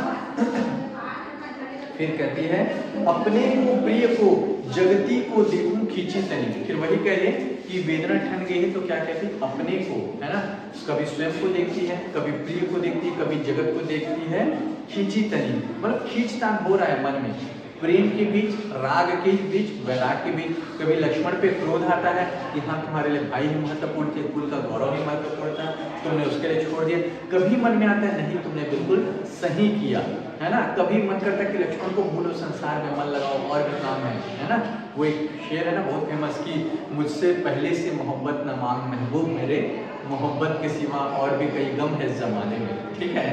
Speaker 1: फिर कहती है अपने को प्रिय को जगती को देखूं खींची तनी। फिर वही कह रहे कि वेदना ठन गई है तो क्या कहती है? अपने को, है ना, कभी स्वयं को देखती है, कभी प्रिय को देखती है, कभी जगत को देखती है, खींची तनी, मतलब खींचतान हो रहा है मन में, प्रेम के बीच, राग के बीच, वैराग के बीच। कभी लक्ष्मण पे क्रोध आता है कि हाँ तुम्हारे लिए भाई ही महत्वपूर्ण थे, कुल का गौरव ही महत्वपूर्ण था, तुमने उसके लिए छोड़ दिया। कभी मन में आता है नहीं तुमने बिल्कुल सही किया, है ना। कभी मन करता है कि लक्ष्मण को भूलो, संसार में मन लगाओ और भी काम है ना। वो एक शेर है ना बहुत फेमस कि मुझसे पहले से मोहब्बत न मांग महबूब मेरे, मोहब्बत के सिवा और भी कई गम है जमाने में, ठीक है।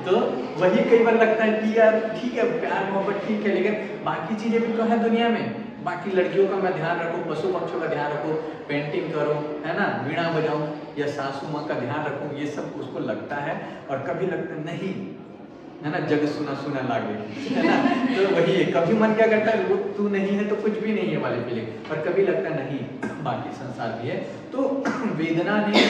Speaker 1: तो वही कई बार लगता है कि यार ठीक है प्यार मोहब्बत ठीक है, लेकिन बाकी चीजें भी तो है दुनिया में। बाकी लड़कियों का मैं ध्यान रखूं, पशु पक्षियों का ध्यान रखूं, पेंटिंग करूं, है ना, वीणा बजाऊं या सासू माँ का ध्यान रखूं, ये सब उसको लगता है। और कभी लगता है नहीं, है ना, जग सुना सुना लागे, है ना। तो वही है, कभी मन क्या करता है वो तू नहीं है तो कुछ भी नहीं है वाली फीलिंग, और कभी लगता है नहीं बाकी संसार भी है। तो वेदना ने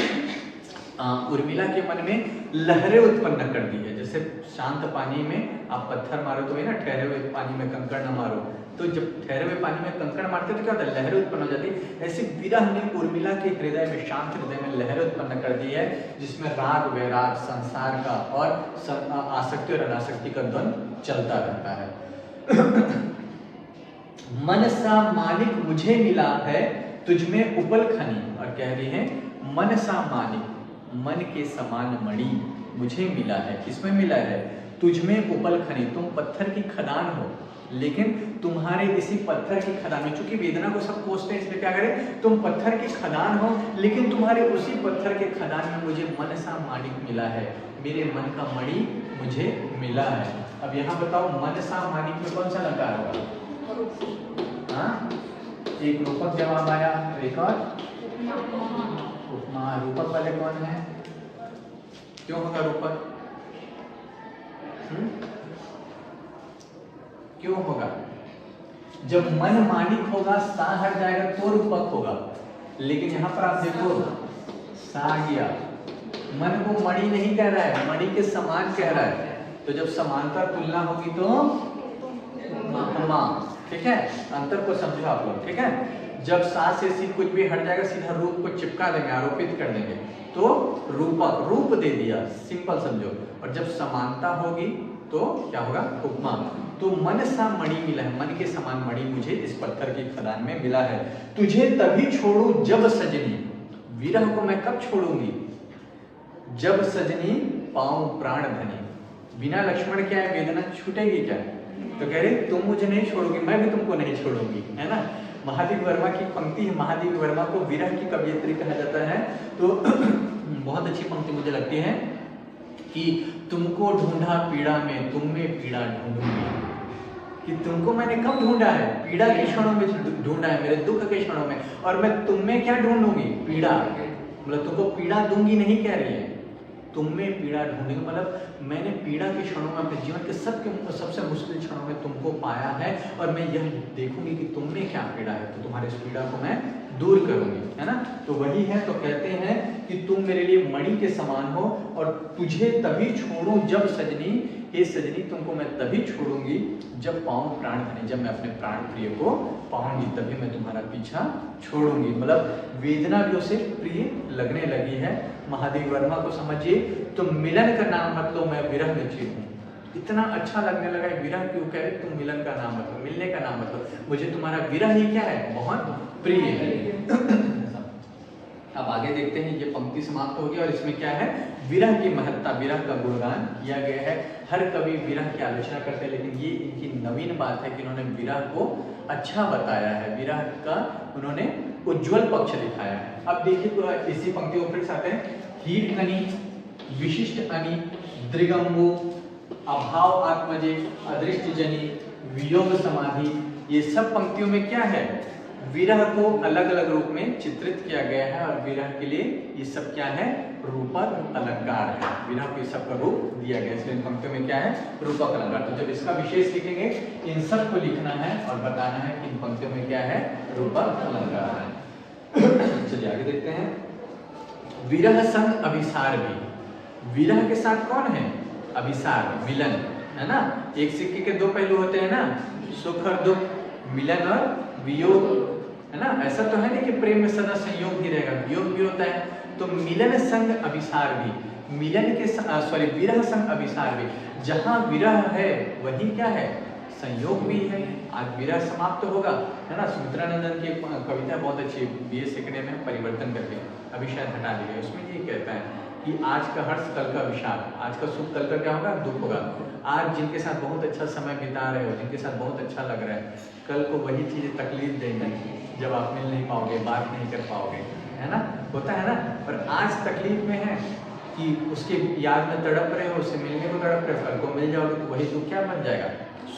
Speaker 1: उर्मिला के मन में लहरें उत्पन्न कर दी है। जैसे शांत पानी में आप पत्थर मारो तो है ना, ठहरे हुए पानी में कंकड़ न मारो। तो जब ठहरे हुए पानी में कंकड़ मारते तो क्या होता है? लहरें उत्पन्न हो जाती है। ऐसे विरह ने उर्मिला के हृदय में, शांत हृदय में लहरें उत्पन्न कर दी है, जिसमें राग वैराग, संसार का और आसक्ति और अनासक्ति का द्वंद्व चलता रहता है। मन सा मालिक मुझे मिला है तुझमें उपल खनी, और कह रही है मन सा मालिक, मन के समान मणि मुझे मिला है। किसमें मिला है? तुझमें उपल खनी, तुम पत्थर की खदान हो, लेकिन तुम्हारे इसी पत्थर की खदान में, चूंकि वेदना को सब कोसते हैं इसलिए क्या करें, तुम पत्थर की खदान हो, लेकिन तुम्हारे उसी पत्थर के खदान में मुझे मन सा मालिक मिला है, मेरे मन का मणि मुझे मिला है। अब यहाँ बताओ मन सा मालिक में कौन सा लकार होगा? हाँ, एक रूपक जवाब आया, एक और उपमा। रूपक वाले कौन है? क्यों होगा रूपक? क्यों होगा? जब मन मालिक होगा, सा हट जाएगा तो रूपक होगा। लेकिन यहां पर आप देखो सा आ गया, मन को मणि नहीं कह रहा है, मणि के समान कह रहा है। तो जब समानता तुलना होगी तो उपमा, ठीक है। अंतर को समझो आप लोग, ठीक है। जब सा से सी कुछ भी हट जाएगा, सीधा रूप को चिपका देंगे, आरोपित कर देंगे, तो रूपक, रूप दे दिया, सिंपल समझो। और जब समानता होगी तो क्या होगा? उपमा। तो मन सा मणि मिला है, मन के समान मणि मुझे इस पत्थर की खदान में मिला है। तुझे तभी छोड़ू जब सजनी, विरह को मैं कब छोड़ूंगी? जब सजनी पाऊं प्राण धनी। बिना लक्ष्मण क्या है, वेदना छूटेगी क्या? तो कह रहे तुम मुझे नहीं छोड़ोगी, मैं भी तुमको नहीं छोड़ूंगी, है ना। महादेव वर्मा की पंक्ति है, महादेव वर्मा को विरह की कवयित्री कहा जाता है। तो बहुत अच्छी पंक्ति मुझे लगती है कि तुमको ढूंढा पीड़ा में, तुम में पीड़ा ढूंढूंगी। कि तुमको मैंने कब ढूंढा है? पीड़ा के क्षणों में ढूंढा है, मेरे दुख के क्षणों में। और मैं तुम में क्या ढूंढूंगी? पीड़ा। मतलब तुमको पीड़ा दूंगी नहीं कह रही है, तुम में पीड़ा ढूंढूंगी। मतलब मैंने पीड़ा के क्षणों में, अपने जीवन के सबसे मुश्किल क्षणों में तुमको पाया है, और मैं यह देखूंगी कि तुम में क्या पीड़ा है, तो तुम्हारे इस पीड़ा को मैं दूर करूंगी, है ना। तो वही है, तो कहते हैं कि तुम मेरे लिए मणि के समान हो, और तुझे तभी छोड़ूं जब सजनी, हे सजनी तुमको मैं तभी छोड़ूंगी जब पाऊं प्राण धनी, जब मैं अपने प्राण प्रिय को पाऊंगी तभी मैं तुम्हारा पीछा छोड़ूंगी। मतलब वेदना भी उसे प्रिय लगने लगी है। महादेव वर्मा को समझिए, तो मिलन का नाम मत लो, मैं विरह में चीर हूँ। इतना अच्छा लगने लगा है, विरह क्यों कह रहे, तुम मिलन का नाम मत लो, मिलने का नाम मत लो, मुझे तुम्हारा विरह ही क्या है, बहुत प्रिय है। अब आगे देखते हैं, ये पंक्ति समाप्त हो गई और इसमें क्या है, विरह की महत्ता, विरह का गुणगान किया गया है। हर कवि विरह की आलोचना करते हैं, लेकिन ये इनकी नवीन बात है कि इन्होंने विरह को अच्छा बताया है, विरह का उन्होंने उज्जवल पक्ष दिखाया है। अब देखिए तो इसी पंक्ति को फिर से आते हैं, हीर कनी, विशिष्ट अनी, दृगम्बु, अभाव आत्मजे, अदृष्ट जनी, वियोग समाधि, ये सब पंक्तियों में क्या है, विरह को अलग अलग रूप में चित्रित किया गया है। और विरह के लिए ये सब क्या है, रूपक अलंकार है, विरह को इस सब का रूप दिया गया, इसलिए इन पंक्तियों में क्या है, रूपक अलंकार। तो जब इसका विशेष लिखेंगे, इन सब को लिखना है और बताना है कि इन पंक्तियों में क्या है, रूपक अलंकार है। चलिए आगे देखते हैं, विरह संग अभिसार भी, विरह के साथ कौन है, अभिसार, मिलन, है ना। एक सिक्के के दो पहलू होते हैं ना, सुख और दुख, मिलन और वियोग, है ना। ऐसा तो है नहीं कि प्रेम में सदा संयोग ही रहेगा, वियोग भी होता है। तो मिलन संग अभिसार भी, मिलन के विरह संग अभिसार भी, जहां विरह है वही क्या है, संयोग भी है। आज विरह समाप्त होगा, है ना। सुमित्रानंदन की एक कविता बहुत अच्छी, बीए सेकंड में परिवर्तन करके अभी शायद हटा दी गई, उसमें ये कहता है कि आज का हर्ष कल का विषाद, आज का सुख कल का क्या होगा, दुख होगा। आज जिनके साथ बहुत अच्छा समय बिता रहे हो, जिनके साथ बहुत अच्छा लग रहा है, कल को वही चीजें तकलीफ देंगी जब आप मिल नहीं पाओगे, बात नहीं कर पाओगे, है ना, होता है ना। पर आज तकलीफ में है कि उसके याद में तड़प रहे हो, उससे मिलने को तड़प रहे हो, कल को मिल जाओगे तो वही दुख क्या बन जाएगा,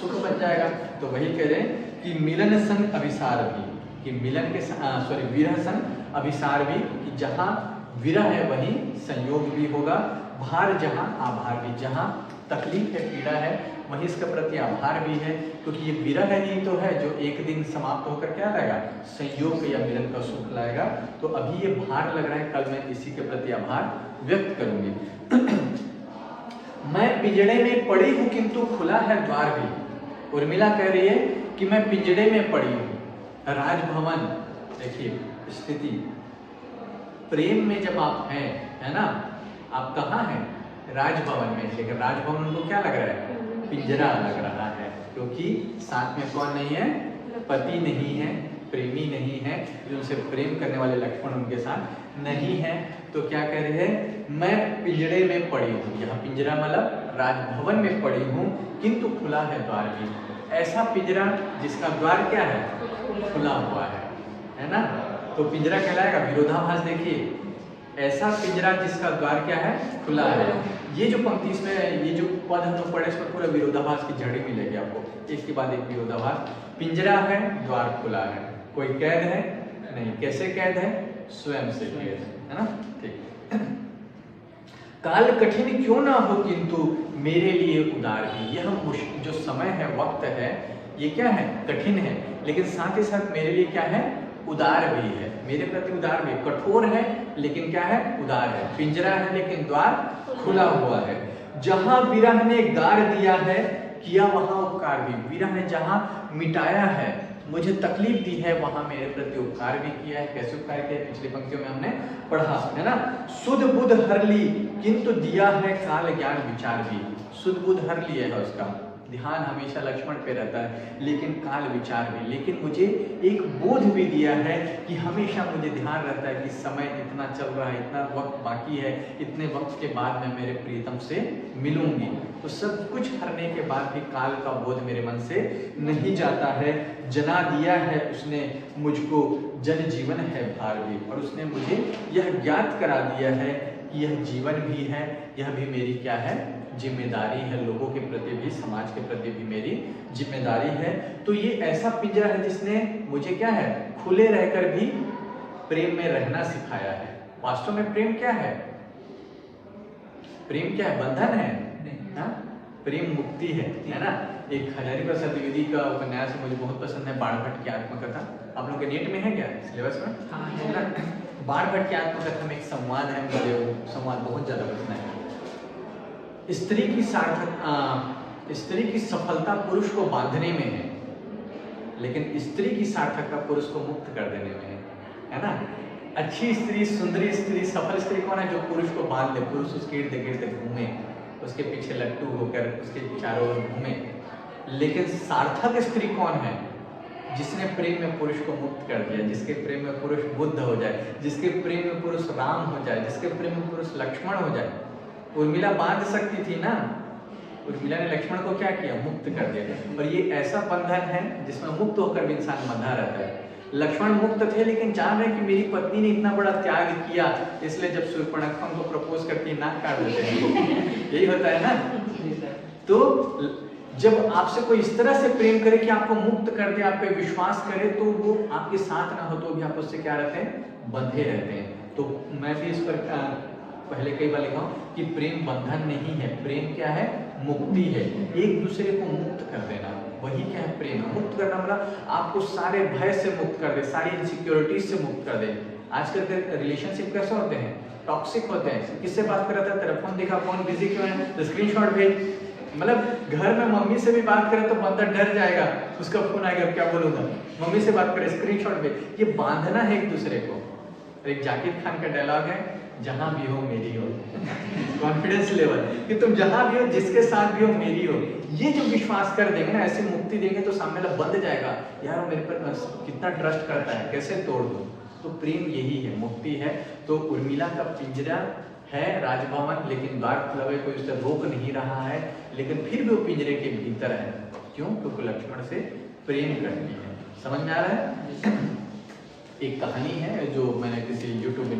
Speaker 1: सुख बन जाएगा। तो वही कह रहे हैं कि मिलन संग अभिसार भी, कि मिलन के विरह संग अभिसार भी, कि जहाँ विरह है वहीं संयोग भी होगा, भार जहाँ आभार भी, जहाँ तकलीफ है, पीड़ा है, वहीं इसके प्रति आभार भी है, क्योंकि ये विरह ही तो है जो एक दिन समाप्त होकर क्या लाएगा, संयोग या मिलन का सुख लाएगा। तो अभी ये भार लग रहा है, कल मैं इसी के प्रति आभार व्यक्त करूंगी। मैं पिंजड़े में पड़ी हूँ किंतु खुला है द्वार भी, उर्मिला कह रही है कि मैं पिंजड़े में पड़ी हूँ। राजभवन, देखिए स्थिति, प्रेम में जब आप हैं, है ना, आप कहाँ हैं, राजभवन में, लेकिन राजभवन उनको क्या लग रहा है, पिंजरा लग रहा है, क्योंकि साथ में कौन नहीं है, पति नहीं है, प्रेमी नहीं है, जो उनसे प्रेम करने वाले लक्ष्मण उनके साथ नहीं है। तो क्या कह रहे हैं, मैं पिंजरे में पड़ी हूँ, यहाँ पिंजरा मतलब राजभवन में पड़ी हूँ, किंतु खुला है द्वार भी, ऐसा पिंजरा जिसका द्वार क्या है, खुला हुआ है ना। तो पिंजरा कहलाएगा, विरोधाभास देखिए, ऐसा पिंजरा जिसका द्वार क्या है, खुला है। ये जो पंक्ति इसमें, ये जो पद हम लोग पढ़े, इसमें पूरा विरोधाभास की झड़ी मिलेगी आपको, एक के बाद एक विरोधाभास। पिंजरा है, द्वार खुला है, कोई कैद है नहीं, कैसे कैद है, स्वयं से कैद है ना। ठीक, काल कठिन क्यों ना हो किंतु मेरे लिए उदार भी, यह जो समय है, वक्त है, ये क्या है, कठिन है, लेकिन साथ ही साथ मेरे लिए क्या है, उदार भी है, मेरे प्रति उदार भी, कठोर है लेकिन क्या है, उदार है। पिंजरा है लेकिन द्वार खुला हुआ है। जहां विरह ने गार दिया है, किया वहां उपकार भी, विरह ने जहां मिटाया है, मुझे तकलीफ दी है, वहां मेरे प्रति उपकार भी किया है। कैसे उपकार किया, पिछली पंक्तियों में हमने पढ़ा है ना। सुध बुध हर ली किंतु दिया है काल ज्ञान विचार भी, सुध बुध हर लिया है उसका, ध्यान हमेशा लक्ष्मण पे रहता है, लेकिन काल विचार भी, लेकिन मुझे एक बोध भी दिया है कि हमेशा मुझे ध्यान रहता है कि समय इतना चल रहा है, इतना वक्त बाकी है, इतने वक्त के बाद मैं मेरे प्रियतम से मिलूंगी। तो सब कुछ हरने के बाद भी काल का बोध मेरे मन से नहीं जाता है। जना दिया है उसने मुझको जन जीवन है भार भी, और उसने मुझे यह ज्ञात करा दिया है कि यह जीवन भी है, यह भी मेरी क्या है, जिम्मेदारी है, लोगों के प्रति भी, समाज के प्रति भी मेरी जिम्मेदारी है। तो ये ऐसा पिंजरा है जिसने मुझे क्या है, खुले रहकर भी प्रेम में रहना सिखाया है। वास्तव में प्रेम क्या है? प्रेम क्या है? बंधन है ना? प्रेम मुक्ति है ना? एक हजारी प्रसाद द्विवेदी का उपन्यास मुझे बहुत पसंद है, बाणभट्ट की आत्मकथा। आप लोग के नेट में है क्या, सिलेबस में? हाँ है ना। बाणभट्ट की आत्मकथा में एक संवाद है, मुझे संवाद बहुत ज्यादा पसंद है। स्त्री की सफलता पुरुष को बांधने में है, लेकिन स्त्री की सार्थकता पुरुष को मुक्त कर देने में है ना? अच्छी स्त्री, सुंदरी स्त्री, सफल स्त्री कौन है? जो पुरुष को बांध दे, पुरुष उसके इर्द गिर्द घूमे, उसके पीछे लट्टू होकर उसके चारों ओर घूमे। लेकिन सार्थक स्त्री कौन है? जिसने प्रेम में पुरुष को मुक्त कर दिया, जिसके प्रेम में पुरुष बुद्ध हो जाए, जिसके प्रेम में पुरुष राम हो जाए, जिसके प्रेम में पुरुष लक्ष्मण हो जाए। उर्मिला बांध सकती थी ना, उर्मिला ने लक्ष्मण को क्या किया? मुक्त कर दिया। और ये ऐसा बंधन है जिसमें मुक्त होकर भी इंसान बंधा रहता है। लक्ष्मण मुक्त थे, लेकिन जान रहे कि मेरी पत्नी ने इतना बड़ा त्याग किया, इसलिए जब शूर्पणखा उनको प्रपोज करती है, नाक काट देते हैं। यही होता है ना? तो जब आपसे कोई इस तरह से प्रेम करे कि आपको मुक्त कर दे, आप पे विश्वास करे, तो वो आपके साथ ना हो तो भी आप उससे क्या रहते हैं? बंधे रहते हैं। तो मैं भी इस पर पहले कई बार लिखा हूं कि प्रेम बंधन नहीं है, प्रेम क्या है? मुक्ति है। एक दूसरे को मुक्त कर देना, वही क्या है? प्रेम। मुक्त करना मतलब आपको सारे भय से मुक्त कर दे, सारी इनसिक्योरिटीज से मुक्त कर दे। आजकल के रिलेशनशिप कैसे होते हैं? टॉक्सिक होते हैं। किससे बात कर रहा था? तेरा फोन दिखा, फोन बिजी क्यों है? तो स्क्रीनशॉट भेज। मतलब घर में मम्मी से भी बात करे तो बंदा डर जाएगा, उसका फोन आएगा, क्या बोलूंगा? मम्मी से बात करे, स्क्रीनशॉट भेज। ये बांधना है एक दूसरे को। एक जाकिर खान का डायलॉग है, जहां भी हो मेरी हो। कॉन्फिडेंस लेवल कि तुम जहां भी हो, जिसके साथ भी हो, मेरी हो। ये जो विश्वास कर देंगे ना, ऐसी मुक्ति देंगे, तो सामने वाला बंध जाएगा, यार मेरे पर कितना ट्रस्ट करता है, कैसे तोड़ दूं? तो प्रेम यही है, मुक्ति है। तो उर्मिला का पिंजरा है राजभवन, लेकिन द्वार खुला हुआ, कोई उसे रोक नहीं रहा है, लेकिन फिर भी वो पिंजरे के भीतर है। क्यों? क्योंकि लक्ष्मण से प्रेम करती है। समझ में आ रहा है? एक कहानी है जो मैंने किसी यूट्यूब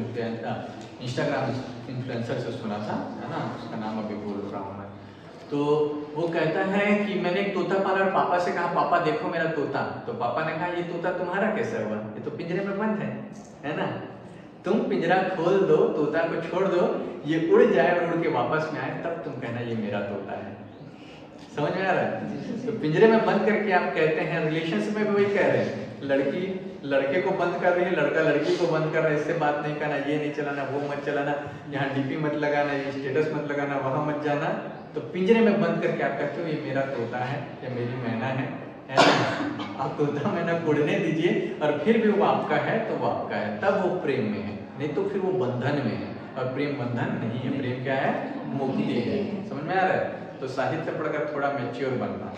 Speaker 1: इंस्टाग्राम इन्फ्लुएंसर से सुना था, है ना? उसका नाम अभी भूल रहा हूँ मैं। तो वो कहता है कि मैंने एक तोता पाला और पापा से कहा, पापा देखो मेरा तोता। तो पापा ने कहा, ये तोता तुम्हारा कैसे हुआ? ये तो पिंजरे में बंद है ना? तुम पिंजरा खोल दो, तोता को छोड़ दो, ये उड़ जाए और उड़ के वापस में आए, तब तुम कहना ये मेरा तोता है। समझ में आ रहा है? तो पिंजरे में बंद करके आप कहते हैं, रिलेशनशिप में भी वही कह रहे हैं, लड़की लड़के को बंद कर रही है, लड़का लड़की को बंद कर रहा है, इससे बात नहीं करना, ये नहीं चलाना, वो मत चलाना, यहाँ डीपी मत लगाना, ये स्टेटस मत लगाना, वहां मत जाना। तो पिंजरे में बंद करके आप कहते हो ये मेरा तोता है या मेरी मैना है ना? आप तोता मैना उड़ने दीजिए, और फिर भी वो आपका है तो वो आपका है, तब वो प्रेम में है, नहीं तो फिर वो बंधन में है। और प्रेम बंधन नहीं है, प्रेम क्या है? मुक्ति है। समझ में आ रहा है? तो साहित्य पढ़कर थोड़ा मैच्योर बनना।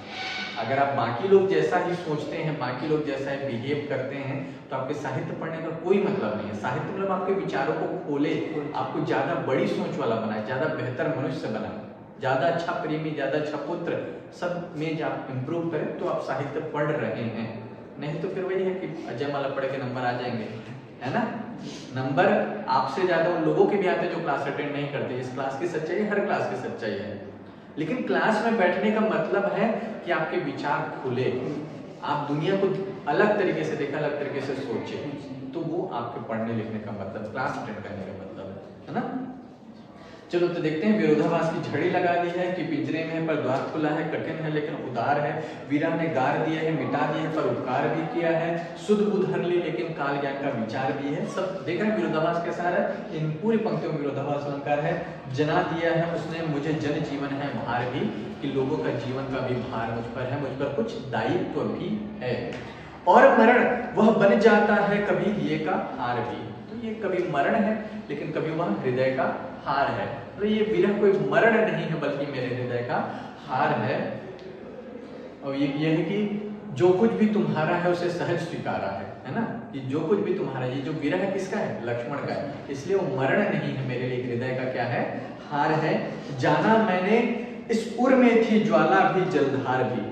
Speaker 1: अगर आप बाकी लोग जैसा ही सोचते हैं, बाकी लोग जैसा ही बिहेव करते हैं, तो आपके साहित्य पढ़ने का कोई मतलब नहीं है। साहित्य मतलब आपके विचारों को खोले, आपको ज्यादा बड़ी सोच वाला बनाए, ज्यादा बेहतर मनुष्य बनाए, ज्यादा अच्छा प्रेमी, ज्यादा अच्छा पुत्र, सब में जब आप इम्प्रूव करें तो आप साहित्य पढ़ रहे हैं। नहीं तो फिर वही है कि अजय माला पढ़ के नंबर आ जाएंगे, है ना? नंबर आपसे ज्यादा उन लोगों के भी आते हैं जो क्लास अटेंड नहीं करते। इस क्लास की सच्चाई हर क्लास की सच्चाई है, लेकिन क्लास में बैठने का मतलब है कि आपके विचार खुले, आप दुनिया को अलग तरीके से देखें, अलग तरीके से सोचें। तो वो आपके पढ़ने लिखने का मतलब, क्लास अटेंड करने का मतलब है ना? चलो तो देखते हैं। विरोधाभास की झड़ी लगा दी है कि पिंजरे में है पर द्वार खुला है, कठिन है लेकिन उदार है, वीरा ने गार दिया है, मिटा दिया है पर उपकार भी किया है, शुद्ध बुद्ध हर ली लेकिन काल ज्ञान का विचार भी है। सब देख रहे हैं विरोधाभास कैसा है? इन पूरी पंक्तियों में विरोधाभास अलंकार है। जना दिया है उसने मुझे जन जीवन है भार भी, कि लोगों का जीवन का भी भार मुझ पर है, मुझ पर कुछ दायित्व भी है। और मरण वह बन जाता है कभी दिए का हार भी। तो ये कभी मरण है लेकिन कभी वह हृदय का हार है। तो ये विरह कोई मरण नहीं है बल्कि मेरे हृदय का हार है। और ये है कि जो कुछ भी तुम्हारा है उसे सहज स्वीकारा है ना, कि जो कुछ भी तुम्हारा, ये जो विरह किसका है, लक्ष्मण का है, इसलिए वो मरण नहीं है मेरे लिए, हृदय का क्या है, हार है। जाना मैंने इस उर में थी ज्वाला भी जलधार भी,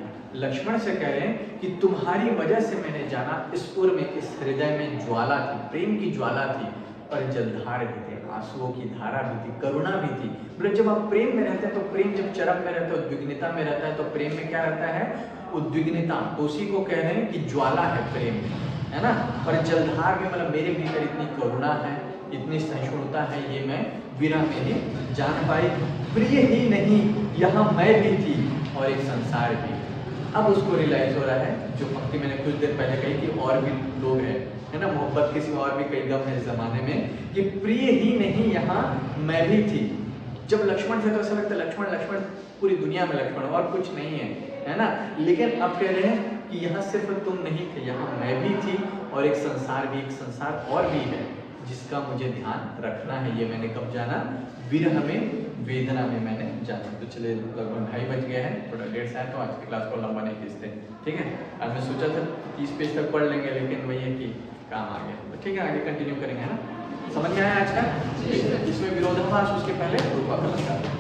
Speaker 1: लक्ष्मण से कह रहे हैं कि तुम्हारी वजह से मैंने जाना इस उर में, इस हृदय में ज्वाला थी, प्रेम की ज्वाला थी, और जलधार भी थे, आंसुओं की धारा भी थी, करुणा भी थी। मतलब जब आप प्रेम में रहते हैं तो प्रेम जब चरम में रहता है, उद्विग्नता में रहता है, तो प्रेम में क्या रहता है, उद्विग्नता। तो उसी को कह रहे हैं कि ज्वाला है प्रेम में, है ना। और जलधार में मतलब मेरे भीतर इतनी करुणा है, इतनी सहिष्णुता है, ये मैं विरह में ही जान पाई। प्रिय ही नहीं यहाँ मैं भी थी और एक संसार भी। अब उसको रियलाइज हो रहा है, जो पंक्ति मैंने कुछ देर पहले कही कि और भी लोग हैं, है ना, मोहब्बत के सिवा और भी कई गम है इस जमाने में, कि प्रिय ही नहीं यहाँ मैं भी थी। जब लक्ष्मण थे तो ऐसा लगता है लक्ष्मण लक्ष्मण, पूरी दुनिया में लक्ष्मण और कुछ नहीं है ना। लेकिन अब कह रहे हैं कि यहाँ सिर्फ तुम नहीं थे, यहाँ मैं भी थी और एक संसार भी, एक संसार और भी है जिसका मुझे ध्यान रखना है। ये मैंने कब जाना, विरह में, वेदना में मैंने जाना। तो चलिए लगभग 2:30 बज गया है, थोड़ा लेट से आया तो आज की क्लास को लंबा नहीं खींचते, ठीक है। आज मैं सोचा था 30 पेज तक पढ़ लेंगे, लेकिन वही है कि काम आ गया, तो ठीक है आगे कंटिन्यू करेंगे, है ना। समझ में आया आज का, इसमें विरोधाभास, उसके पहले रूपाकलन।